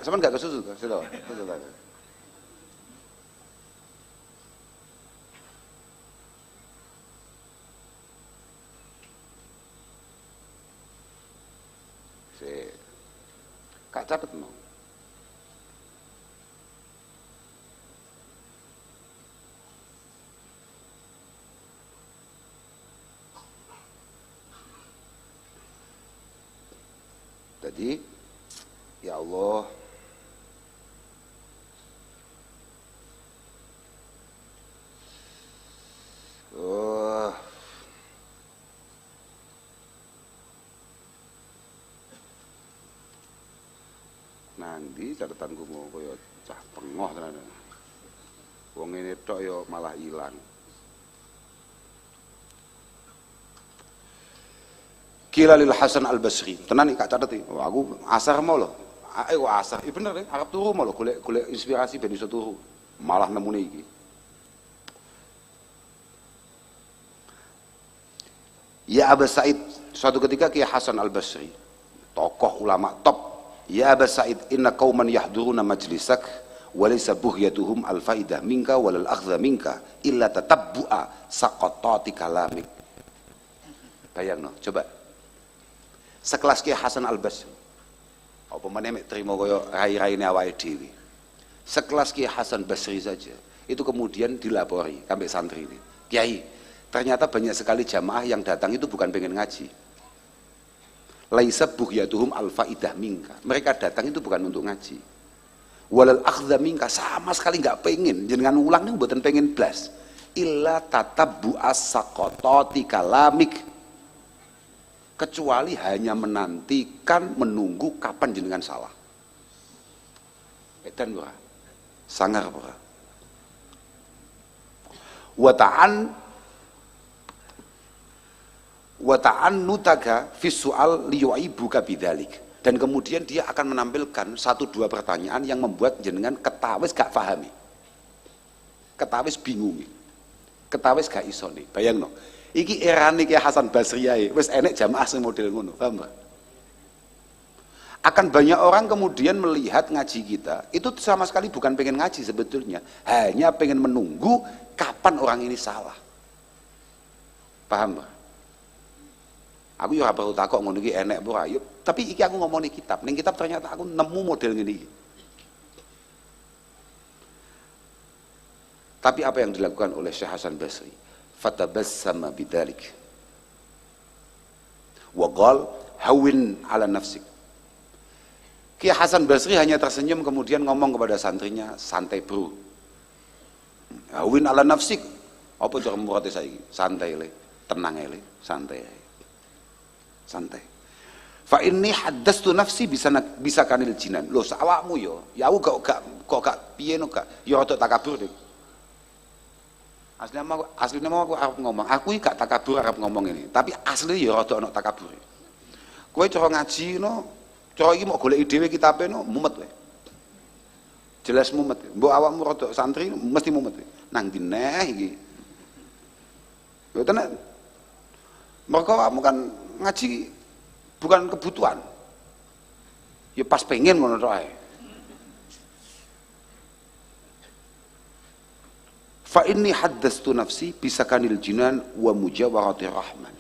[SPEAKER 1] Sampeyan gak kesusu to? Sik to. Kak catet mau. Jadi ya Allah nanti catatanku mau kaya cah pengoh tenan. Wong ngene tok ya malah ilang. Kila lil Hasan Al-Basri. Tenan iki Kak catet iki. Aku asar mau lho. Ayo asar. Iya bener Arab turu mau lho golek inspirasi ben iso turu. Malah nemune iki. Ya Aba Said, suatu ketika Kiai Hasan Al-Basri, tokoh ulama top. Ya Aba Sa'id inna qauman yahduruna majlisak walaysa buhyatuhum al-faidah minka walal akhdha minka illa tatabbu'a saqatati kalamik. Bayangno, coba. Sekelas Kiai Hasan Al-Basri. Apa meneh mek trimo kaya rai-raine awake dhewe. Sekelas Kiai Hasan Basri saja itu kemudian dilapori sampai santri ini. Kiai, ternyata banyak sekali jamaah yang datang itu bukan pengen ngaji. Laisa buhyatuhum al-faidah minka. Mereka datang itu bukan untuk ngaji. Walal akhdha minka, sama sekali nggak pengen. Jenengan ulang nih mboten pengen blas. Illa tatabbu as-saqatati kalamik. Kecuali hanya menantikan, menunggu kapan jenengan salah. Edan ora? Sangar ora? Wa ta'annutaka fi su'al liyu'ibuka bidzalik. Dan kemudian dia akan menampilkan 1-2 pertanyaan yang membuat jenengan ketawis gak pahami. Ketawis bingung. Ketawis gak isoni. Bayangno. Iki erane Kiai Hasan Basri ae wis enek jamaah sing model ngono, paham, Pak? Akan banyak orang kemudian melihat ngaji kita itu sama sekali bukan pengen ngaji sebetulnya, hanya pengen menunggu kapan orang ini salah. Paham, Pak? Aku yo ora perlu takok ngono iki enek apa ora. Tapi iki aku ngomongin kitab. Ning kitab ternyata aku nemu model ngene iki. Tapi apa yang dilakukan oleh Syekh Hasan Basri? Fatabassama bidzalik. Wa qala hawin ala nafsik. Kiai Hasan Basri hanya tersenyum kemudian ngomong kepada santrinya, santai bro. Hawin ala nafsik. Apa cara murate saiki? Santai le, tenang le, santai. Santai. Fa inni haddastu nafsi bisa kanil jinan. Lho awakmu yo, ya aku gak piye no gak. Ya rada takabur deh. Aslinya mau aku arep ngomong. Aku iki gak takabur arep ngomong ini, tapi asli ya rada ana takabur. Kowe cara ngaji no, cara iki mau goleki dhewe kitabe no mumet wae. Jelas mumet. Mbok awakmu rada santri mesti mumet. Nang ndi neh iki? Yo tenan. Mergo kamu kan ngaji bukan kebutuhan. Ya pas pengen ngono tok ae. Fa inni haddastu nafsi bisakanil jinan wa mujawarati rahman.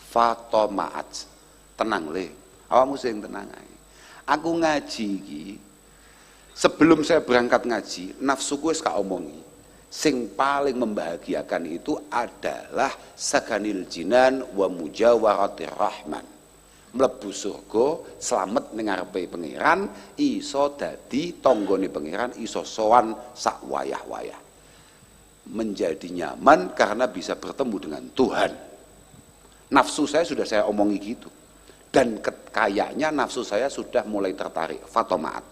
[SPEAKER 1] Fatoma'at. Tenang le. Awakmu sing tenang ae. Aku ngaji iki sebelum saya berangkat ngaji, nafsuku wis gak omongi. Sing paling membahagiakan itu adalah sakanil jinan wa mujawarati rahman. Mlebu surga, slamet ning ngarepe pangeran, iso dadi tanggane pangeran, iso sowan sak wayah-wayah. Menjadi nyaman karena bisa bertemu dengan Tuhan. Nafsu saya sudah saya omongi gitu. Dan kayaknya nafsu saya sudah mulai tertarik. Fatomaat.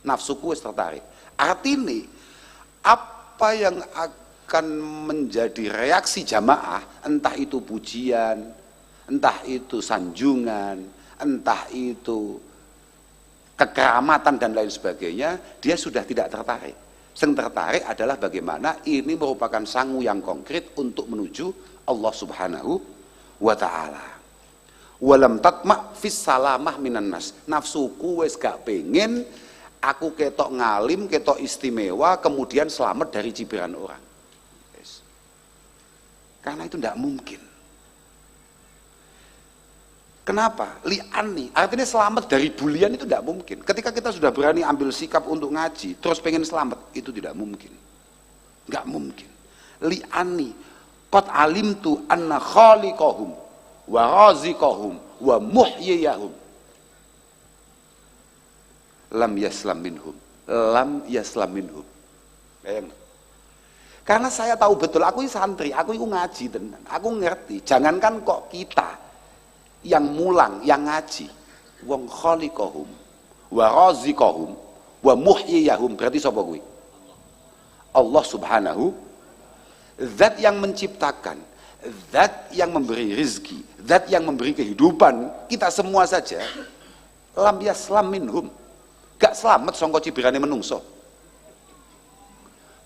[SPEAKER 1] Nafsuku tertarik. Artinya, apa yang akan menjadi reaksi jamaah, entah itu pujian, entah itu sanjungan, entah itu kekeramatan dan lain sebagainya, dia sudah tidak tertarik. Yang tertarik adalah bagaimana ini merupakan sangu yang konkret untuk menuju Allah Subhanahu wa ta'ala. Walam tatma fis salamah minan nas. Nafsuku wis gak pengen aku ketok ngalim, ketok istimewa, kemudian selamat dari cibiran orang. Yes. Karena itu tidak mungkin. Kenapa? Li'ani, artinya selamat dari bulian itu tidak mungkin. Ketika kita sudah berani ambil sikap untuk ngaji, terus pengen selamat, itu tidak mungkin. Enggak mungkin. Li'ani, qad alimtu anna khaliqahum wa raziqahum wa muhyiyahum lam yaslam minhum. Lam yaslam minhum. Bayang. Karena saya tahu betul, aku ini santri, aku ini ngaji tenan. Aku ngerti, jangankan kok kita yang mulang, yang ngaji, wong khaliqahum wa raziqahum wa muhyiyahum, berarti sapa kuwi? Allah Subhanahu, zat yang menciptakan, zat yang memberi rizki, zat yang memberi kehidupan kita semua saja. Lam yaslam minhum, gak selamat sangka cibirane menungso.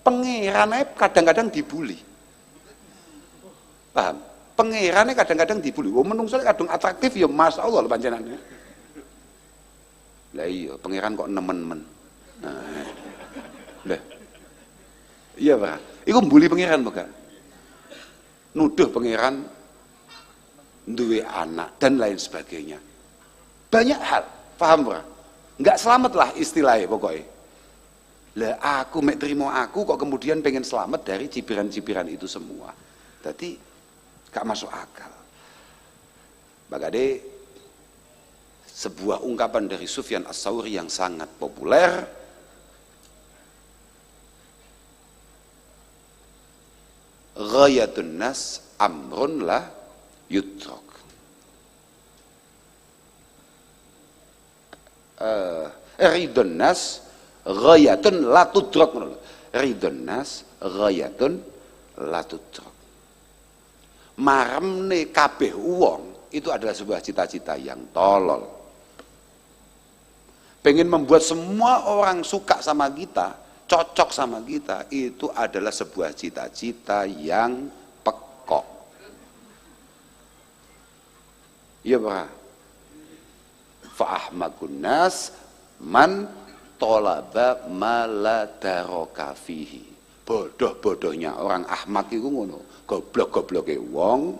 [SPEAKER 1] Pangerane kadang-kadang dibuli, paham? Pangerannya kadang-kadang dibuli. Wong menungso kadang atraktif ya Masya Allah panjenengan. Lah iya, pangeran kok nemen-men. Nah. Lah. Iya, Pak. Iku mbuli pangeran bukan? Nuduh pangeran duwe anak dan lain sebagainya. Banyak hal, paham, Pak? Enggak selamat lah istilahnya pokoknya. Lah aku mek trimo aku kok kemudian pengen selamat dari cibiran-cibiran itu semua. Jadi gak masuk akal. Bagade sebuah ungkapan dari Sufyan Ats-Tsauri yang sangat populer, ghayatun nas amrun la yutrak. Ridun nas ghayatun la tudrak. Ridun nas ghayatun la tudrak. Maremne kabeh wong itu adalah sebuah cita-cita yang tolol. Pengen membuat semua orang suka sama kita, cocok sama kita, itu adalah sebuah cita-cita yang pekok. Iya, Pak. Fa'ahmakun nas man tolaba ma la daraka fihi. Bodoh-bodohnya orang ahmak itu ngono, goblok-gobloknya wong.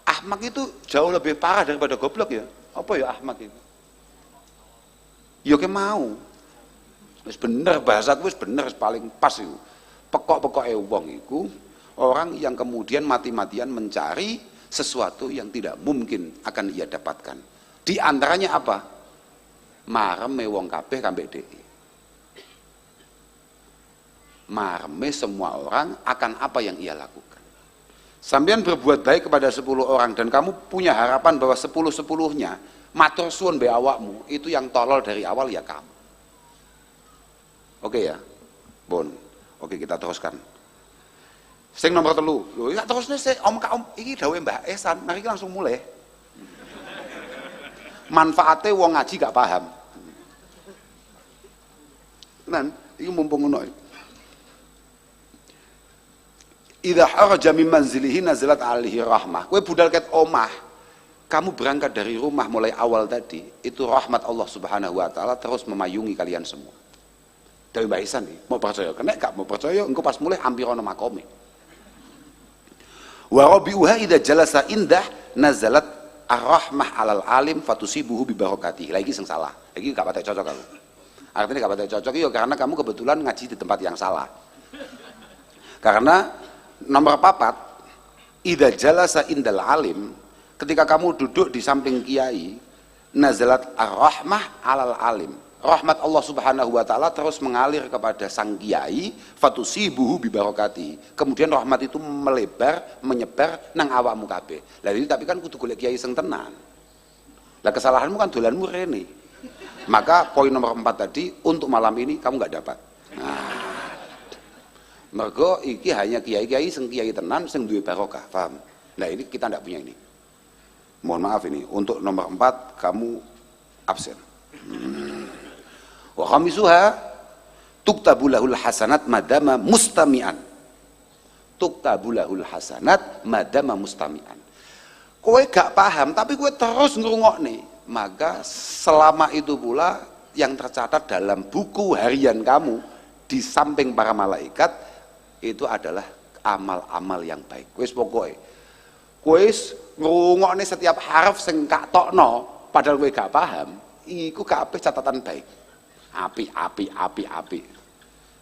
[SPEAKER 1] Ahmak itu jauh lebih parah daripada goblok ya. Apa ya ahmak itu? Ya ke mau. Wis bener bahasaku, wis bener paling pas itu. pekok-pekoke wong iku orang yang kemudian mati-matian mencari sesuatu yang tidak mungkin akan ia dapatkan. Di antaranya apa? Mareme wong kabeh kambek dhek. Mareme semua orang akan apa yang ia lakukan. Sampeyan berbuat baik kepada 10 orang dan kamu punya harapan bahwa 10-10-nya matur suwun be awakmu, itu yang tolol dari awal ya kamu. Oke ya? Bon. Oke, kita teruskan. Sing nomor 3. Lho, ya terusne sik om iki dawuhe Mbah Ehsan, mari langsung mulai. Manfaate wong ngaji gak paham. Tenan, iki mumpung ngono. Idza kharaja min manzilihi nazalat alaihi rahmah. Kowe budal ket omah, kamu berangkat dari rumah mulai awal tadi, itu rahmat Allah Subhanahu wa taala terus memayungi kalian semua. Dari Mbah Ihsan nih, mau percaya kena gak mau percaya, engko pas mulai hampir ana makome. Wa rabiuha idza jalasa indah nazalat ar-rahmah 'alal alim fatusibuhu bi barakatihi. Lagi sing salah. Lagi gak patek cocok kamu. Artinya gak patek cocok ya karena kamu kebetulan ngaji di tempat yang salah. Karena nomor 4, idza jalasa indal alim, ketika kamu duduk di samping kiai, nazalat ar-rahmah 'alal alim. Rahmat Allah Subhanahu wa taala terus mengalir kepada sang kiai, fatusibuhu bi barakati. Kemudian rahmat itu melebar, menyebar nang awakmu kabeh. Lah ini tapi kan kudu golek kiai sing tenan. Lah kesalahanmu kan dolanmu rene. Maka poin nomor 4 tadi untuk malam ini kamu nggak dapat. Nah, mergo iki hanya kiai-kiai sing kiai tenan sing duwe barokah, paham? Nah, ini kita ndak punya ini. Mohon maaf ini untuk nomor 4 kamu absen. Wa khamisuha tuktabulahul hasanat madama mustami'an. Tuktabulahul hasanat madama mustami'an. Kowe gak paham tapi kowe terus ngrungokne, maka selama itu pula yang tercatat dalam buku harian kamu di samping para malaikat itu adalah amal-amal yang baik. Wis pokoke kowe ngrungokne setiap harf sing gak tokno padahal kowe gak paham, iku kabeh catatan baik. Api.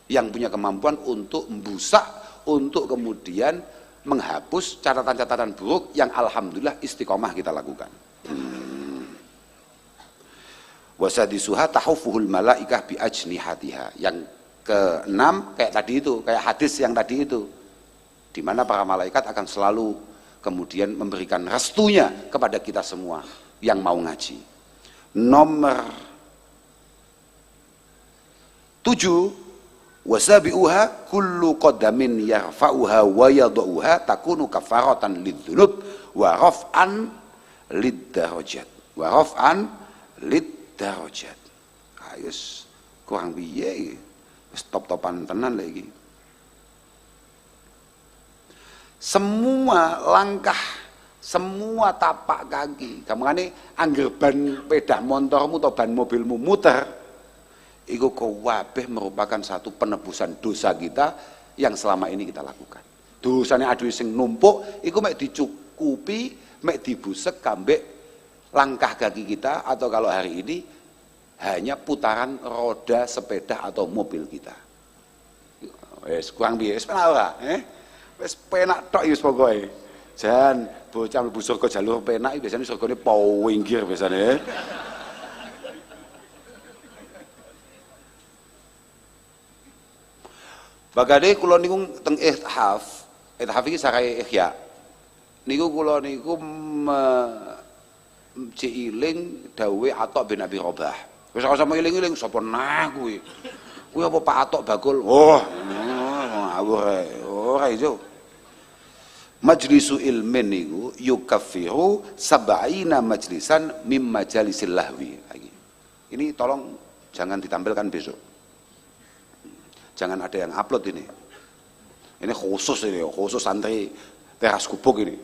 [SPEAKER 1] Yang punya kemampuan untuk membusak, untuk kemudian menghapus catatan-catatan buruk yang alhamdulillah istiqomah kita lakukan. Wasadisuha tahufuhul malaikah bi ajnihatiha. Yang ke-6 kayak tadi itu, kayak hadis yang tadi itu, di mana para malaikat akan selalu kemudian memberikan restunya kepada kita semua yang mau ngaji. Nomor 7, wasabi'uha kullu qadamin yarfa'uha wa yadauha takunu kafaratan lidzunub wa raf'an liddarajat. Wa raf'an liddarajat. Ayus kurang piye wis top-topan tenan lagi. Semua langkah, semua tapak kaki, kamane angger ban pedah motormu atau ban mobilmu muter, iku kabeh merupakan satu penebusan dosa kita yang selama ini kita lakukan. Dosane aduh sing numpuk iku mek dicukupi, mek dibusek kambek langkah kaki kita, atau kalau hari ini hanya putaran roda sepeda atau mobil kita. Wes kurang piye? Wis penak ora? Wis penak tok wis pokoke. Jan bocah mlebu surga jalur penak biasane surgane powinggir biasane. Bagade kula niku teng ithaf iki sarai ihya. Niku kula niku ciiling dawuhe Atok bin Abi Robah. Wis ora usah eling-eling sapa nah kuwi. Kuwi apa Pak Atok Bakul? Oh, ngawur ae. Ora iso. Majlisu ilmin niku yukaffiru sab'ina majlisan mim majalisil lahwi. Ini tolong jangan ditampilkan besok. Jangan ada yang upload ini. Ini khusus santri teras gubuk ini.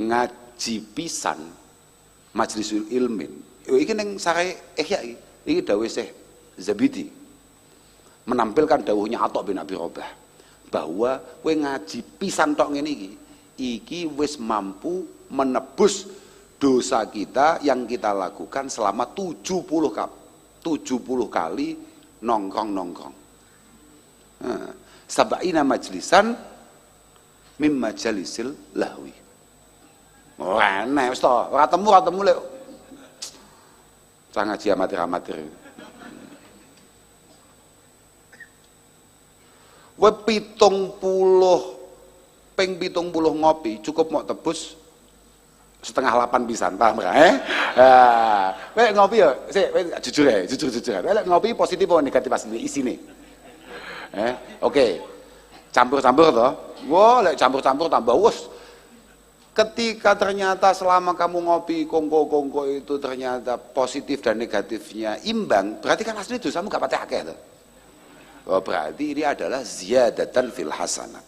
[SPEAKER 1] Ngaji pisan majlisul ilmin. Iki ning sarai ihya iki dawuh Syekh Zabidi. Menampilkan dawuhnya Atok bin Abi Robah bahwa kowe ngaji pisan tok ngene iki wis mampu menebus dosa kita yang kita lakukan selama 70 kali nongkrong. Sab'ina majlisan mim majalisil lahwi. Ora enak wis to, ora temu lek cah ngaji amatir-amatir. Kowe 70 ping 70 ngopi cukup mau tebus setengah 8 pisan, paham ra? Kowe ngopi ya, sik jujur ya, jujur. Lek ngopi positif apa negatif asli isine? Oke. Campur-campur toh. Wah, lek campur-campur tambah wus. Ketika ternyata selama kamu ngopi kongko-kongko itu ternyata positif dan negatifnya imbang, berarti kan asli dosamu gak pati akeh toh. Oh, berarti ini adalah ziyadatan fil hasanat.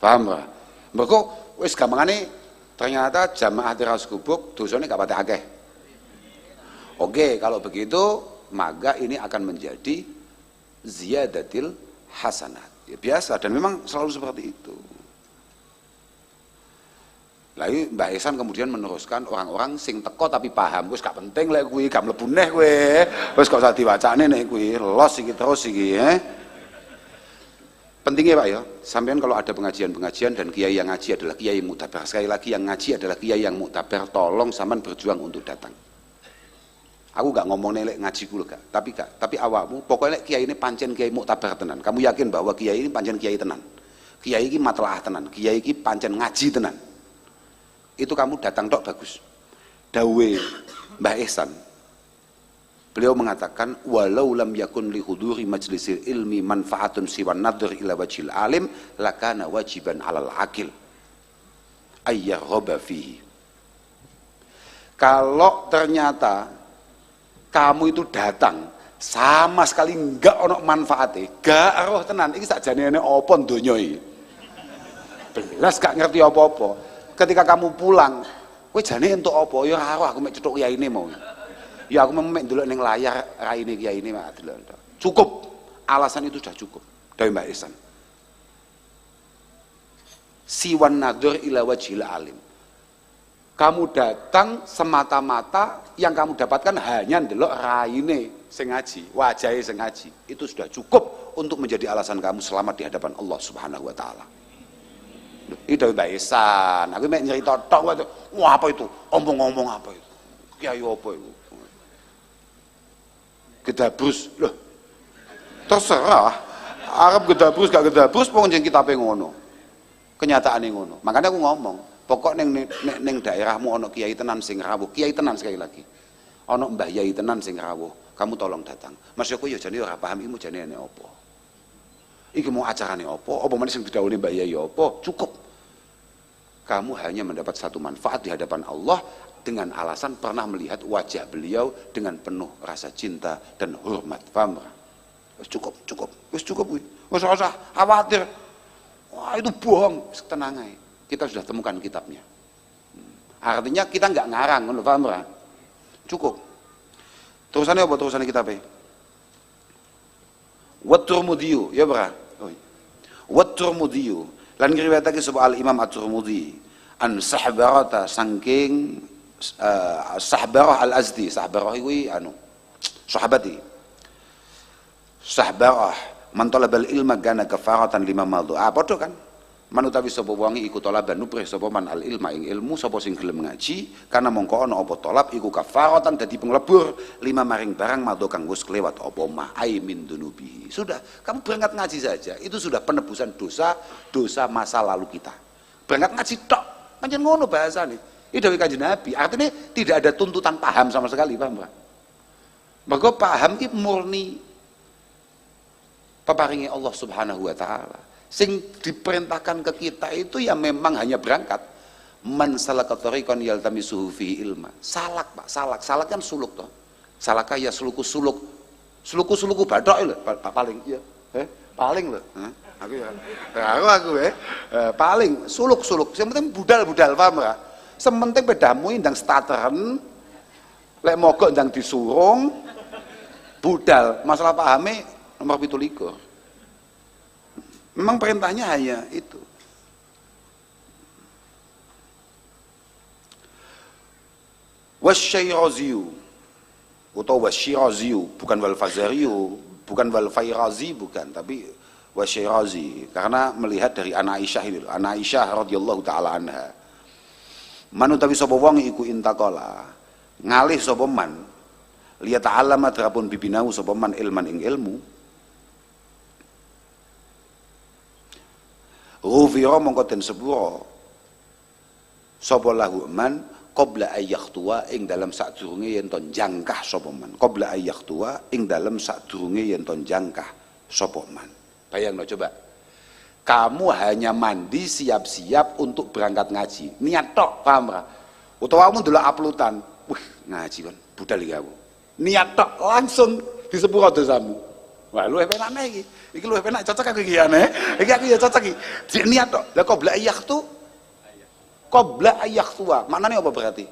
[SPEAKER 1] Paham ra? Mergo wis gampangane ternyata jamaah teras kubuk dosane gak pati akeh. Oke, kalau begitu maka ini akan menjadi ziyadatil hasanat. Ya, biasa dan memang selalu seperti itu. Lalu Mbak Esan kemudian meneruskan orang-orang sing teko tapi paham, wis gak penting lek kuwi, gak mlebu neh kowe. Wis kok usah diwacane nek kuwi, los iki terus iki, Pentingnya Pak ya, sampean kalau ada pengajian-pengajian dan kiai yang ngaji adalah kiai yang muktabar. Sekali lagi yang ngaji adalah kiai yang muktabar, tolong sampean berjuang untuk datang. Aku gak ngomong lek ngaji ku gak, tapi awakmu pokoknya lek kiai ini pancen kiai muktabar tenan. Kamu yakin bahwa kiai ini pancen kiai tenan. Kiai ini matlaah tenan, kiai ini pancen ngaji tenan. Itu kamu datang tok bagus. Dawe Mbah Ihsan, beliau mengatakan walau lam yakun li huduri majlisil ilmi manfaatun siwan nadhr ila wajhil alim lakana wajiban alal akil ayyarghaba fihi. Kalau ternyata kamu itu datang sama sekali enggak ono manfaatnya, gak roh tenan iki sakjane apa donya iki. Belas gak ngerti apa-apa. Ketika kamu pulang, kowe jane entuk apa? Ya ora aku mek cetuk kiyaine mau. Ya aku mek ndelok ning layar raine kiyaine mak delok. Cukup. Alasan itu sudah cukup. Dari Mbak Ihsan. Siwan nadhur ila wajhil alim. Kamu datang semata-mata yang kamu dapatkan hanya ndelok raine sing ngaji, wajahe sing ngaji. Itu sudah cukup untuk menjadi alasan kamu selamat di hadapan Allah Subhanahu wa taala. Itu Mbak Ihsan, aku mek nyerita tok wae. Wah, apa itu? Omong-omong apa itu? Kiai apa itu? Gedabrus. Loh. Terserah. Arab gedabrus gak gedabrus pokoknya kita ngono. Kenyataane ngono. Makanya aku ngomong, pokok ning daerahmu ono kiai tenan sing rawuh. Kiai tenan sekali lagi. Ono mbah yai tenan sing rawuh. Kamu tolong datang. Mas Yoko ya jane ora paham ilmu jane apa. Iki mau acarane apa meneh sing didhawuhi Mbak Yai apa? Cukup. Kamu hanya mendapat satu manfaat di hadapan Allah dengan alasan pernah melihat wajah beliau dengan penuh rasa cinta dan hormat. Paham? Wis cukup. Wis cukup kuwi. Wis ora usah khawatir. Wah, itu bohong. Tenang aja. Kita sudah temukan kitabnya. Artinya kita enggak ngarang, ngono paham ora? Cukup. Terusannya apa terusannya kitabnya? Wat-Tirmidzi, ya bra. Wat-Tirmidzi lan ngriwayatake sapa Al-Imam At-Tirmidzi an Sahbarata saking Sahbarah Al-Azdi. Sahbarah kuwi sahabati. Sahbarah man talabal ilma kana kafaratan lima madhu. Padha kan? Manutawi sapa wong iku talaban nuprih sapa man al ilma ing ilmu sapa sing gelem ngaji karena mongko ana apa talab iku kafaratan dadi penglebur lima maring barang madho kang wis kelewat apa ma ai min dunubi. Sudah, kamu berangkat ngaji saja itu sudah penebusan dosa masa lalu kita. Berangkat ngaji tok, pancen ngono bahasane. Iki dawuh Kanjeng Nabi, artinya tidak ada tuntutan paham sama sekali, paham Pak? Mergo paham iki murni peparingi Allah Subhanahu wa taala. Sing diperintahkan ke kita itu ya memang hanya berangkat. Man salaka tariqan yaltamisuhu fihi ilma. Salak Pak, salak kan suluk toh. Salaka ya suluk. Suluku bathok lho paling ya. Paling lho. Aku ya. Aku paling suluk. Sing penting budal paham ora? Sementing pedamu ndang starteren. Lek mogok ndang disurung. Budal, masalah pahame nomor 17. Memang perintahnya hanya itu. Wasyiraziyu atau wasyiraziyu, bukan wal fazariyu, bukan wal fairazi, bukan, tapi wa Syirazi, karena melihat dari anak Aisyah ini, anak Aisyah radhiyallahu taala anha. Man utawi sapa wong iku intaqala ngalih sapa man liya ta'allama terapun bibinau sapa man ilman ing ilmu, ghufira mongko den sepura sapa lahu man qabla ayyaktuwa ing dalam sadurunge yen to jangkah sapa man, qabla ayyaktuwa ing dalam sadurunge yen to jangkah sapa man. Bayangno coba, kamu hanya mandi siap-siap untuk berangkat ngaji, niat tok, paham ra? Utawa kamu ndelok uploadan, wih ngaji kon budal iki aku. Niat tok langsung disepuro dosamu. Wah luwih penak iki. Iki luwih penak cocok aku iki ya ne. Iki aku ya cocok iki. Dik niat tok. Lah qabla ayyaktu qabla ayyaktuwa. Maknanya apa berarti?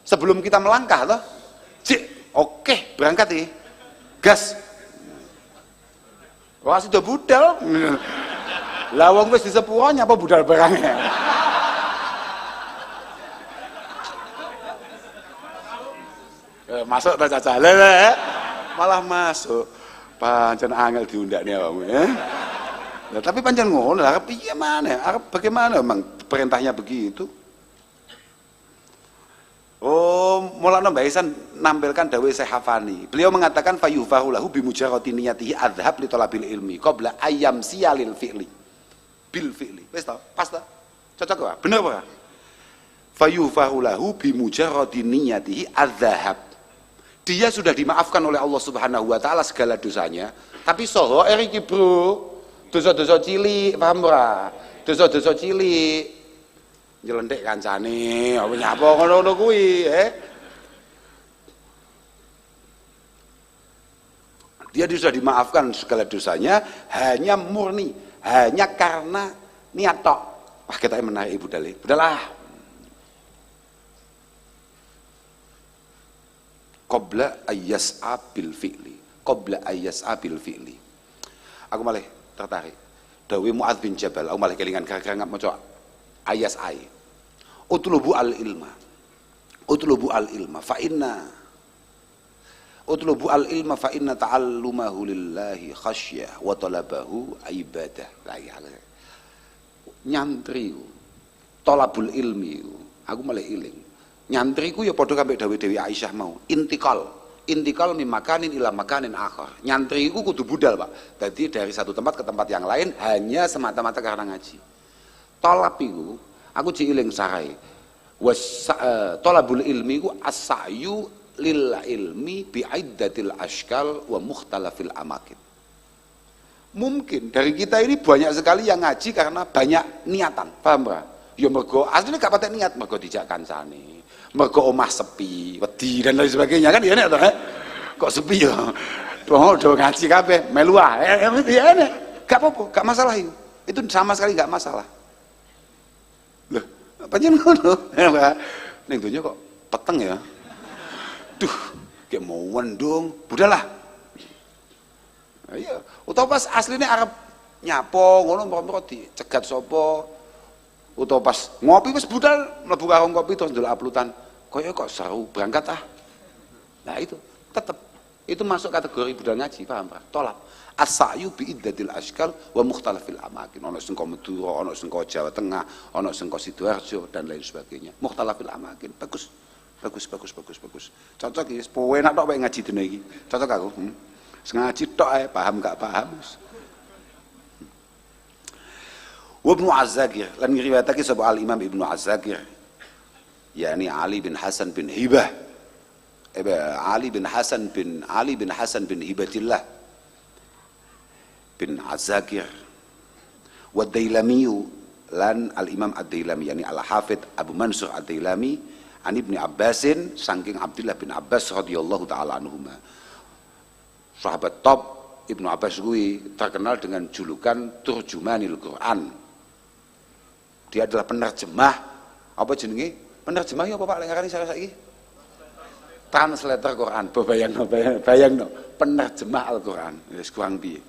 [SPEAKER 1] Sebelum kita melangkah toh. Cik, oke, berangkat iki. Gas. Wah sudah budal. Lah wong wis disepuro nyapa budal barangnya. Masuk ta Caca. Malah masuk. Pancen angel diundakne awakmu ya. Nah, tapi pancen ngono, arep piye maneh? Arep bagaimana memang perintahnya begitu? Oh, Maulana Mbah Ihsan nampilkan dawuh Syekh Hafani. Beliau mengatakan fayufahu lahu bimujarrati niyatihi adhhab li talabil ilmi qabla ayyam siyalil fi'li. Bil fi'li. Wis ta? Pas ta? Cocok ora? Bener ora? Fayufahu lahu bimujarrati niyatihi adhhab. Dia sudah dimaafkan oleh Allah Subhanahu wa taala segala dosanya, tapi soho iki bro, dosa-dosa cilik, paham ora? Dosa-dosa cilik. Nyelentik kancane, apa nyapa ngono kuwi, Dia sudah dimaafkan segala dosanya hanya murni, hanya karena niat tok. Wah, kita menarik Ibu Dali. Udahlah. Qabla ayyas'a bil fi'li. Qabla ayyas'a bil fi'li. Aku malah tertarik. Dawuh Muadz bin Jabal, aku malah kelingan gara-gara ngap maca ayas-ai. Utlubu al-ilma. Utlubu al-ilma fa inna ta'allumahu lillahi khasyah wa talabahu ibadah. Nyantri talabul ilmi aku malah iling. Nyantri ku ya padha kambek dawuh Dewi Aisyah mau. Intikal min makanin ila makanin akhar. Nyantri ku kudu budal, Pak. Jadi dari satu tempat ke tempat yang lain hanya semata-mata karena ngaji. Talab iku aku ciiling sarai tolabul ilmi ku as-sa'yu lil ilmi bi'iddatil ashkal wa mukhtalafil amakin. Mungkin dari kita ini banyak sekali yang ngaji karena banyak niatan, paham ora? Ya mergo asline gak patek niat, mergo dijak kancane, mergo omah sepi, wedi dan lain sebagainya kan ya nek to, kok sepi ya. Do ngaji kabeh melu ae, ya nek. Gak apa-apa, gak masalah itu. Itu sama sekali gak masalah. Loh, pancen ngono. Ning donya kok peteng ya. Duh, kayak mau wendung, budahlah. Iya, utawa pas aslinya arep nyapo ngono mbok dicegat sapa. Utawa pas ngopi wis budal mlebu warung kopi terus ndelok uploadan. Kok seru berangkat ah. Nah itu tetap itu masuk kategori budal ngaji, paham Pak? Tolak. As-sa'yu bi'iddatil ashkal wa mukhtalafil amakin. Ono sing Madura, ono sing Jawa Tengah, ono sing Sidoarjo dan lain sebagainya. Mukhtalafil amakin. Bagus. Cocok iki, powe enak tok wae ngaji dene iki. Cocok aku. Ngaji tok ae, paham gak paham. Wa Ibnu Az-Zakir lan ngriwayatake sapa Al-Imam Ibnu Az-Zakir yakni Ali bin Hasan bin Hibah. Ali bin Hasan bin Hibatillah bin Az-Zakir wa Dailami lan Al-Imam Ad-Dailami yakni Al-Hafidz Abu Mansur Ad-Dailami an Ibnu Abbasin saking Abdullah bin Abbas radhiyallahu taala anhuma. Sahabat top Ibnu Abbas kuwi terkenal dengan julukan Turjumanil Quran. Dia adalah penerjemah apa jenenge? Penerjemah apa Pak lek ngarani saiki? Translator Quran. Bayangno penerjemah Al-Quran. Wis kurang piye?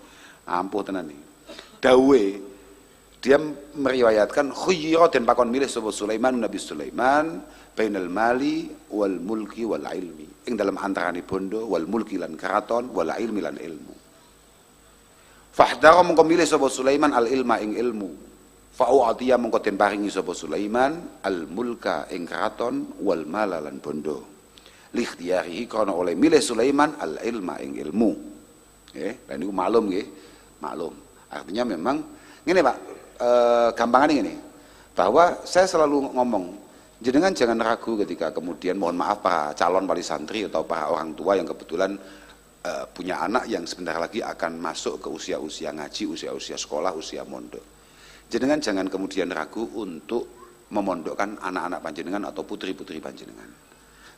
[SPEAKER 1] Ampuh tenan iki. Dawe dia meriwayatkan khuyyira den pakon milih sapa Sulaiman Nabi Sulaiman bainal mali wal mulki wal ilmi ing dalam antarane bondo wal mulki lan keraton wal ilmi lan ilmu. Fahdara mongko milih sapa Sulaiman al ilma ing ilmu. Fa'u'atiya mongko den paringi sapa Sulaiman al mulka ing kraton wal mala lan bondo. Likhtiyarihi kana oleh milih Sulaiman al ilma ing ilmu. Nggih, lan niku maklum nggih. Maklum. Artinya memang ngene Pak, gampangane ngene. Bahwa saya selalu ngomong, jenengan jangan ragu ketika kemudian mohon maaf para calon wali santri atau para orang tua yang kebetulan punya anak yang sebentar lagi akan masuk ke usia-usia ngaji, usia-usia sekolah, usia mondok. Jenengan jangan kemudian ragu untuk memondokkan anak-anak panjenengan atau putri-putri panjenengan.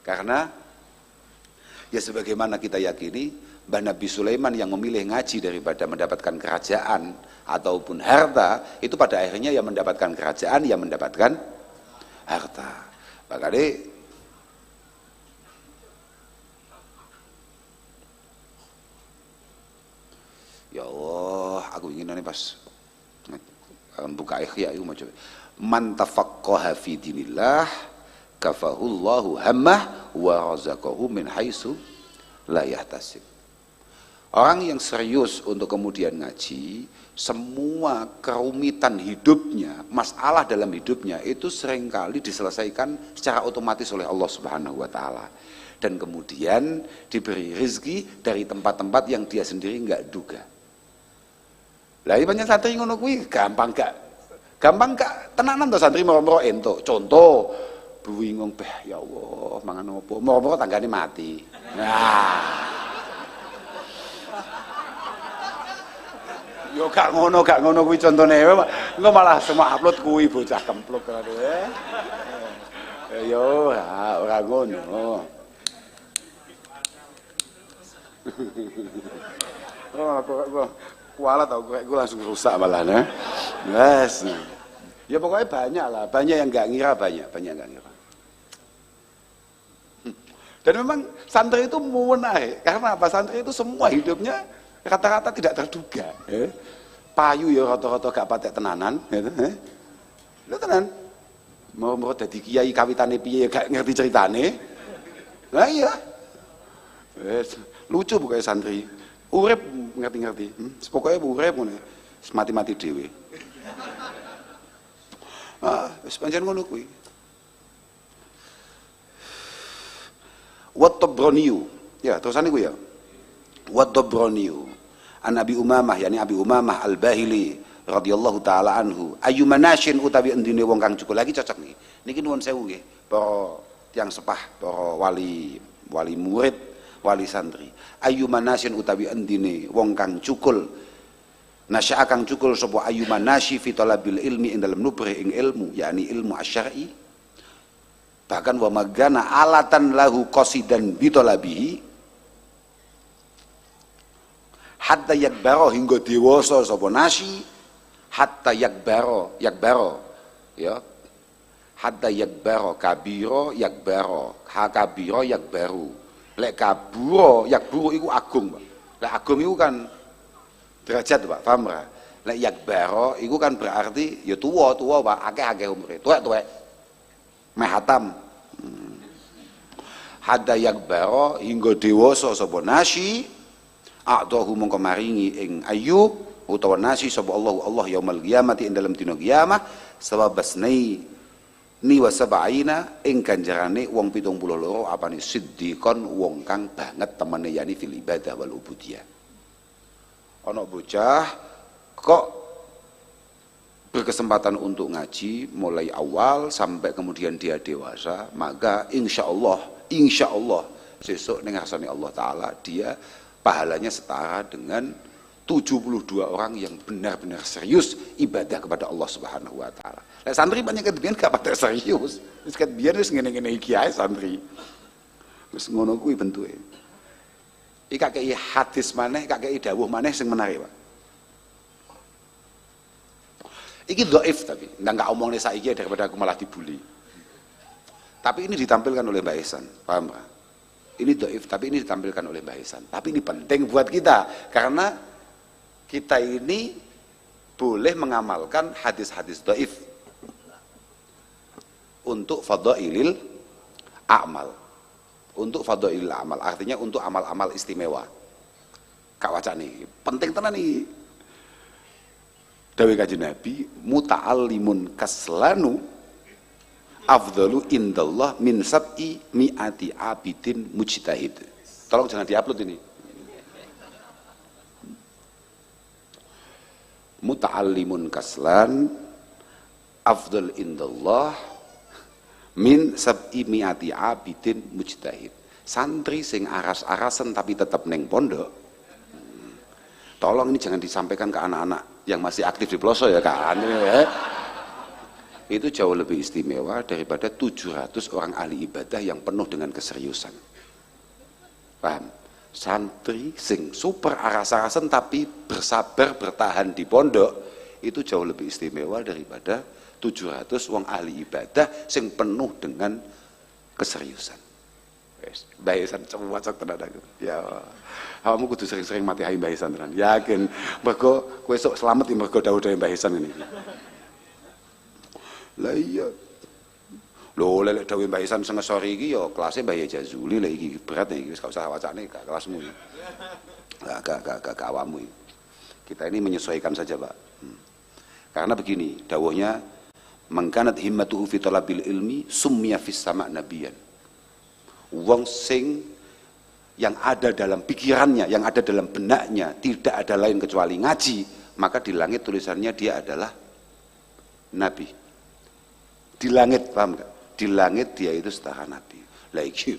[SPEAKER 1] Karena ya sebagaimana kita yakini, Mbah Nabi Sulaiman yang memilih ngaji daripada mendapatkan kerajaan ataupun harta, itu pada akhirnya yang mendapatkan kerajaan, yang mendapatkan harta. Makanya ya Allah, aku ingin nih pas buka Ikhya itu macam man tafaqqaha fi dinillah kafahullahu hammah wa razaqahu min haitsu la yahtasib. Orang yang serius untuk kemudian ngaji, semua kerumitan hidupnya, masalah dalam hidupnya itu seringkali diselesaikan secara otomatis oleh Allah Subhanahu wa taala. Dan kemudian diberi rezeki dari tempat-tempat yang dia sendiri enggak duga. Lah banyak santri ngono kuwi gampang gak tenanan to santri moro-moro entuk. Contoh bingung ya Allah mangan opo moro-moro tanggane mati. Nah. Yo gak ngono kuwi contone. Engko malah semua upload kuwi bocah kempluk karo yo ora ngono. Kok kuala tau gue langsung rusak malah nah. Yes. Ya pokoknya banyak lah, banyak yang nggak ngira, banyak yang nggak ngira. Dan memang santri itu munahe, karena apa? Santri itu semua hidupnya rata-rata tidak terduga. Payu ya rata-rata gak patek tenanan, gitu. Lu tenan. Mau dadi kiai kawitane piye gak ngerti ceritane. Nah iya. Lucu pokoknya santri. Urip ngerti-ngerti. Pokoknya urip ngono. Mati-mati dhewe. Wis pancen ngono kuwi. Wa Tabraniyu. Ya, terusane kuwi ya. Wa Tabraniyu. An Abi Umamah, yakni Abi Umamah Al-Bahili radhiyallahu taala anhu. Ayyuma nasyin utawi endine wong kang cukup lagi cocok niki. Niki nuwun sewu nggih, para tiyang sepah, para wali murid, wali santri. Ayyuma nasyin utawi endine wong kang cukul. Nasya kang cukul sapa ayyuma nasyi fi talabil ilmi ing dalem nubrih ing ilmu, yakni ilmu asy-syar'i. Bahkan wa magana alatan lahu qasidan bi talabihi. Hatta yakbaro hingga dewasa sapa nasi, hatta yakbaro ya, hatta yakbaro kabiro yakbaro, hakabiro yakbaru. Lek kaburo yakburu iku agung, Pak. Lek agung iku kan derajat, Pak, paham ora? Lek yakbaro iku kan berarti ya tuwa Pak, akeh-akeh umure, tuwek-tuwek. Meh hatam. Hatta yakbaro hingga dewasa sapa nasi, a'dahu mongko maringi ing ayu utawa nasi sapa Allah yaumul qiyamati ing dalam dina kiamah sawabasnai ni wa sab'ina ing ganjarane wong 72 apane siddiqon wong kang banget temene yani fil ibadah wal ubudiyah. Ana bocah kok berkesempatan untuk ngaji mulai awal sampai kemudian dia dewasa, maka insyaallah sesuk ning ngarsane Allah taala dia pahalanya setara dengan 72 orang yang benar-benar serius ibadah kepada Allah Subhanahu wa taala. Lah santri banyak kemudian gak pada serius. Wis ket biyen wis ngene-ngene iki ae santri. Wis ngono kuwi bentuke. Iki kakek hadis maneh, kakek dawuh maneh sing menarik, Pak. Iki dhaif tapi ndak omongne saiki daripada aku malah dibully. Tapi ini ditampilkan oleh Mbak Ihsan, paham Pak? Ini dhaif tapi ini ditampilkan oleh Mbak Ihsan. Tapi ini penting buat kita karena kita ini boleh mengamalkan hadis-hadis dhaif untuk fadhailil a'mal. Untuk fadhailil a'mal artinya untuk amal-amal istimewa. Kak wacane penting tenan iki. Dawuh Kanjeng Nabi, muta'allimun kaslanu afdalu indallah min sab'i mi'ati abidin mujtahid. Tolong jangan diupload ini. Muta'allimun kaslan afdal indallah min sab'i mi'ati abidin mujtahid. Santri sing aras-arasen tapi tetap neng pondok. Tolong ini jangan disampaikan ke anak-anak yang masih aktif di pelosok ya kan. Itu jauh lebih istimewa daripada 700 orang ahli ibadah yang penuh dengan keseriusan. Paham? Santri sing super aras-arasen tapi bersabar bertahan di pondok itu jauh lebih istimewa daripada 700 orang ahli ibadah sing penuh dengan keseriusan. Mbah Ihsan coba cocok tenan aku. Ya. Kamu kudu sering-sering matihahi Mbah Ihsan tenan. Yakin mergo kowe esuk selamat iki mergo dawuh-dawuh Mbah Ihsan ini. Lah iya. Lho lek dawuh Mbah Ihsan sing ngesori iki ya kelasé Mbah Jazuli lek iki berat iki wis gak usah wacane gak kelasmu iki. Gak awamu iki. Kita ini menyesuaikan saja, Pak. Karena begini, dawuhnya mangkanat himmatuhu fi talabil ilmi summiya fis sama' nabiyan. Wong sing yang ada dalam pikirannya, yang ada dalam benaknya tidak ada lain kecuali ngaji, maka di langit tulisannya dia adalah nabi. Di langit, paham gak? Di langit dia itu setara nabi. Lah iki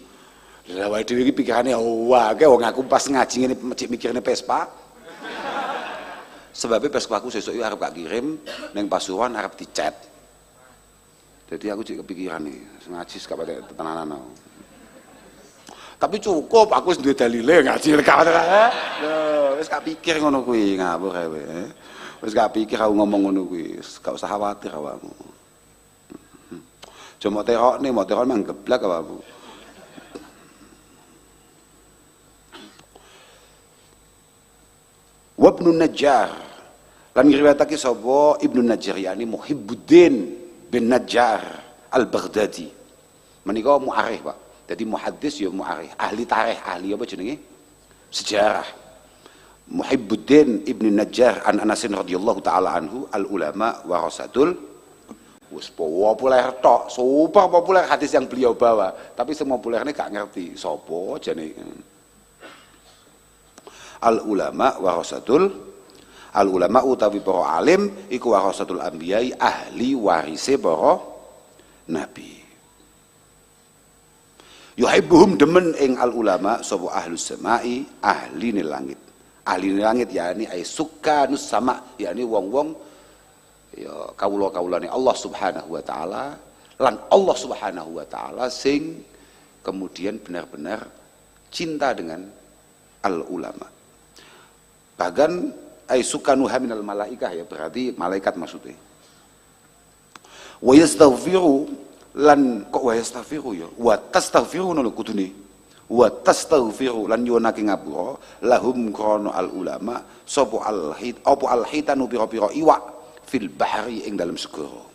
[SPEAKER 1] lha wae dhewe iki pikirane wah, wong aku pas ngaji ngene cek mikirne Vespa. Sebabnya Vespaku sesuk iki arep gak kirim ning Pasuruan arep dicet. Jadi aku cek kepikiran nih, ngaji gak pada tenanan. Tapi cukup aku duwe dalile ngaji rekaman. Lho, wis gak pikir ngono kuwi, ngawur ae. Wis gak pikir aku ngomong ngono kuwi, gak usah khawatir awakmu. Cuma terokne, mau terok mang geblak awakmu. Wa Ibnu Najjar lan ngriwayatake sapa Ibnu Najjar yani Muhibbuddin bin Najjar Al-Baghdadi. Menika mu'arikh, Pak. Jadi muhaddis ya mu'arikh, ahli tarikh, ahli apa jenenge? Sejarah. Muhibbuddin Ibnu Najjar an Anas radhiyallahu taala anhu al ulama warasatul, wis populer tok, super populer hadis yang beliau bawa, tapi semua populernya gak ngerti sapa jane. Al ulama warasatul, al ulama utawi para alim iku warasatul anbiya, ahli warise para nabi. Yuhibbuhum demen ing al ulama sapa ahlus samai, ahli ni langit. Ahli ni langit yakni ay sukanus sama, yakni wong-wong ya kawula-kawulane Allah Subhanahu wa taala, lan Allah Subhanahu wa taala sing kemudian benar-benar cinta dengan al ulama. Bahkan ay sukanuha minal malaikah, ya berarti malaikat maksudnya. Wa yastaghfiru lan kok wa yastaghfiru ya wa tastaghfiru lho kudune wa tastaghfiru lan nyuwunake ngapura lahum krono al ulama sapa al hitanu pira-pira iwak fil bahri ing dalam segara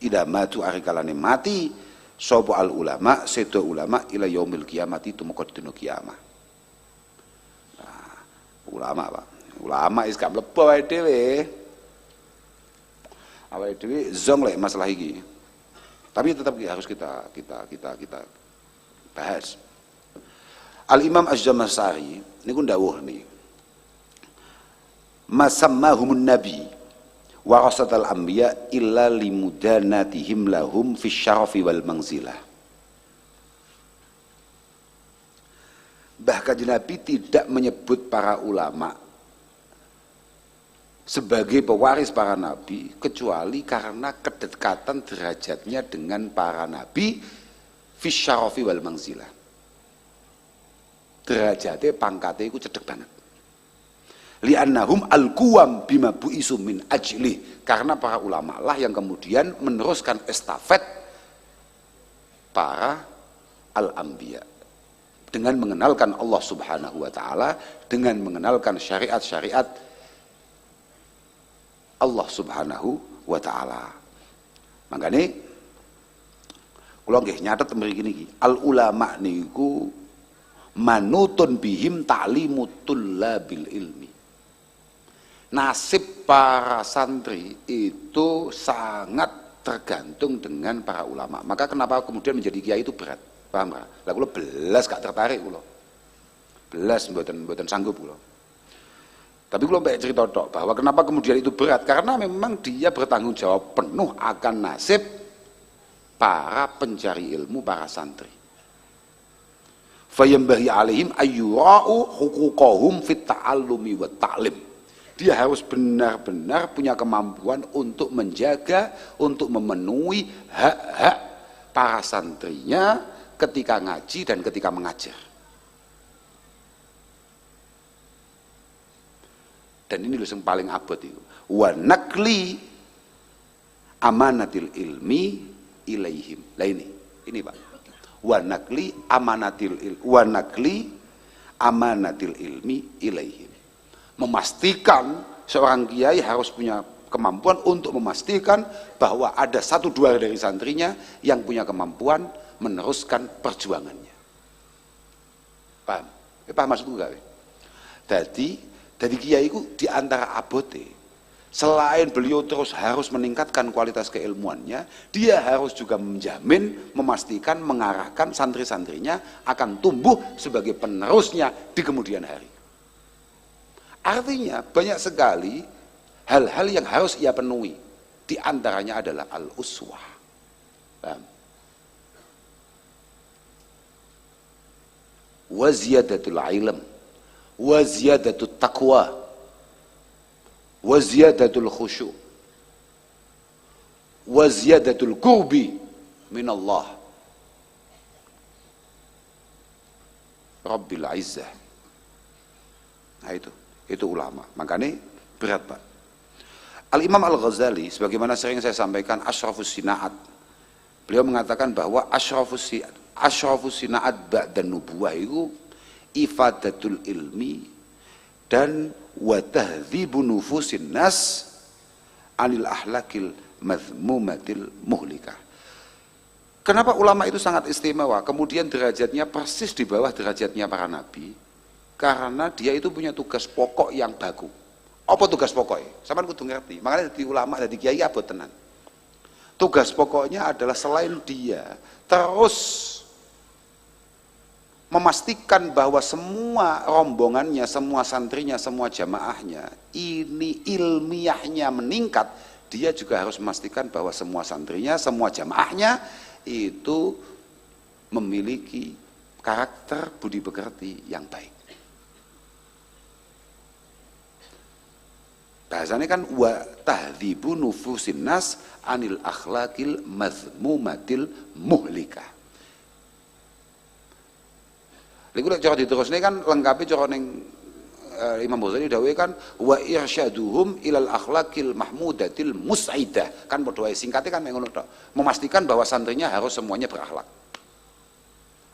[SPEAKER 1] ida matu arikalane mati sapa al ulama sedo ulama ila yaumil kiamati tumeka dina kiamat. Nah, ulama Pak, ulama is gak mlebu awake dhewe. Awake dhewe zong lek masalah iki. Tapi tetap harus kita bahas. Al-Imam Az-Zamakhsyari niku ndawuh nih. Masammahumun nabi warasatal anbiya illa limudanatihim lahum fi syarafi wal manzilah. Bahkan Nabi tidak menyebut para ulama sebagai pewaris para nabi kecuali karena kedekatan derajatnya dengan para nabi fi syarafi wal manzilah. Derajate pangkate iku cedhek banget. Li'annahum al-quwam bima bu'isu min ajli, karena para ulama lah yang kemudian meneruskan estafet para al-anbiya dengan mengenalkan Allah Subhanahu wa taala, dengan mengenalkan syariat-syariat Allah Subhanahu wa taala. Makane kula nggih nyatet mriki niki, al ulama niku manutun bihim ta'limut tullabil ilmi. nasib para santri itu sangat tergantung dengan para ulama. Maka kenapa kemudian menjadi kiai itu berat, paham gak? Lah kula belas gak tertarik kula. Belas mboten sanggup kula. Tapi kula mbek cerita tok bahwa kenapa kemudian itu berat, karena memang dia bertanggung jawab penuh akan nasib para pencari ilmu, para santri. Fayambahi alaihim ayyura'u huquqahum fit ta'allumi wa ta'lim. Dia harus benar-benar punya kemampuan untuk menjaga, untuk memenuhi hak-hak para santrinya ketika ngaji dan ketika mengajar. Dan ini yang paling abot itu. Wa nakli amanatil ilmi ilaihim. Lah ini Pak. Wa nakli amanatil ilmi ilaihim. Memastikan seorang kiai harus punya kemampuan untuk memastikan bahwa ada 1-2 dari santrinya yang punya kemampuan meneruskan perjuangannya. Paham? Paham maksudku gak? Jadi kiai itu diantara abote, selain beliau terus harus meningkatkan kualitas keilmuannya, dia harus juga menjamin, memastikan, mengarahkan santri-santrinya akan tumbuh sebagai penerusnya di kemudian hari. Artinya banyak sekali hal-hal yang harus ia penuhi. Di antaranya adalah al-uswah. Wa ziyadatul ilm, wa ziyadatul taqwa, wa ziyadatul khusyu', wa ziyadatul qurbi minallah Rabbil Izzah. Nah itu ulama. Makanya berat Pak. Al-Imam Al-Ghazali, sebagaimana sering saya sampaikan, asyrafus sina'at, beliau mengatakan bahwa asyrafus sina'at ba'dan nubuwah itu ifadatul ilmi dan wa tahdhibu nufusin nas anil ahlakil madhmumatil muhlikah. Kenapa ulama itu sangat istimewa, kemudian derajatnya persis di bawah derajatnya para nabi? Karena dia itu punya tugas pokok yang baku. Apa tugas pokoknya? Sampeyan kudu ngerti. Makanya di ulama, di kiai abot tenan. Tugas pokoknya adalah selain dia terus memastikan bahwa semua rombongannya, semua santrinya, semua jamaahnya ini ilmiahnya meningkat, dia juga harus memastikan bahwa semua santrinya, semua jamaahnya itu memiliki karakter budi pekerti yang baik. Bahasanya kan wa tahdhibu nufusin nas anil akhlaqil madhmumatil muhlikah. Lha kok cara diterusne kan lengkapi cara ning Imam Ghazali dawuhe kan wa irsyaduhum ilal akhlaqil mahmudatil mus'idah. Kan padha wae singkate kan ngono tok. Memastikan bahwa santrinya harus semuanya berakhlak.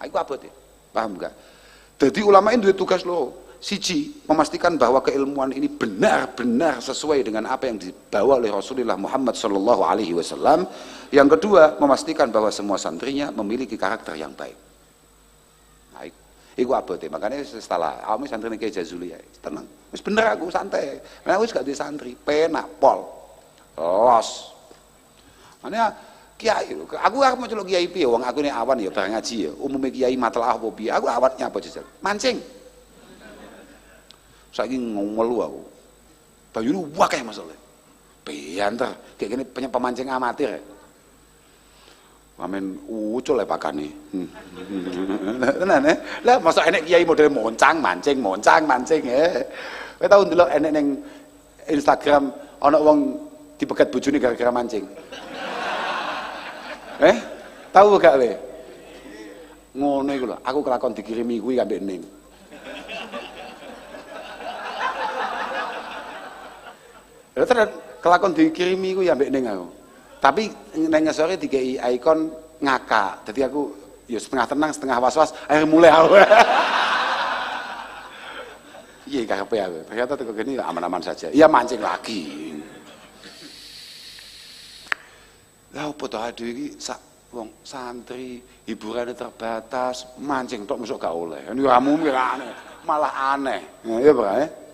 [SPEAKER 1] Iku abot ya. Paham enggak? Jadi ulama itu tugas lo. Siji, memastikan bahwa keilmuan ini benar-benar sesuai dengan apa yang dibawa oleh Rasulullah Muhammad SAW. Yang kedua, memastikan bahwa semua santrinya memiliki karakter yang baik. Nah, itu apa itu? Makanya setelah aku santri ini kayak Jazuli ya, tenang. Wis bener aku santai. Nah, aku gak di santri, penak pol, los. Makanya kiai, aku mau celuk kiai piye? Wong aku ini awan ya bareng ngaji ya. Umumnya kiai matalah apa piye? Aku awannya apa jajal? Mancing. Saiki ngomelu aku. Bayune wakeh masalah. Pianter, kayak gini pemancing amatir ya. Amin ucul ya pakane. Tenan ya. Lah masa enek kiai model moncang mancing ya. Kowe tau ndelok enek ning Instagram ana wong dipegat bojone gara-gara mancing. Tahu gak kowe? Ngono iku lho, aku kelakon dikirimi kuwi ambek ning. Terus kelakon dikirimi ku ya mbek ning aku. Tapi ning ngesore dikei ikon ngakak. Jadi aku ya setengah tenang, setengah was-was, akhir mulai aku. Iya karepe aku. Ternyata teko gini aman-aman saja. Iya mancing lagi. Lah opo to ade iki sak wong santri hiburane terbatas, mancing tok mosok gak oleh. Ini ramu aneh, malah aneh. Ya, Pak,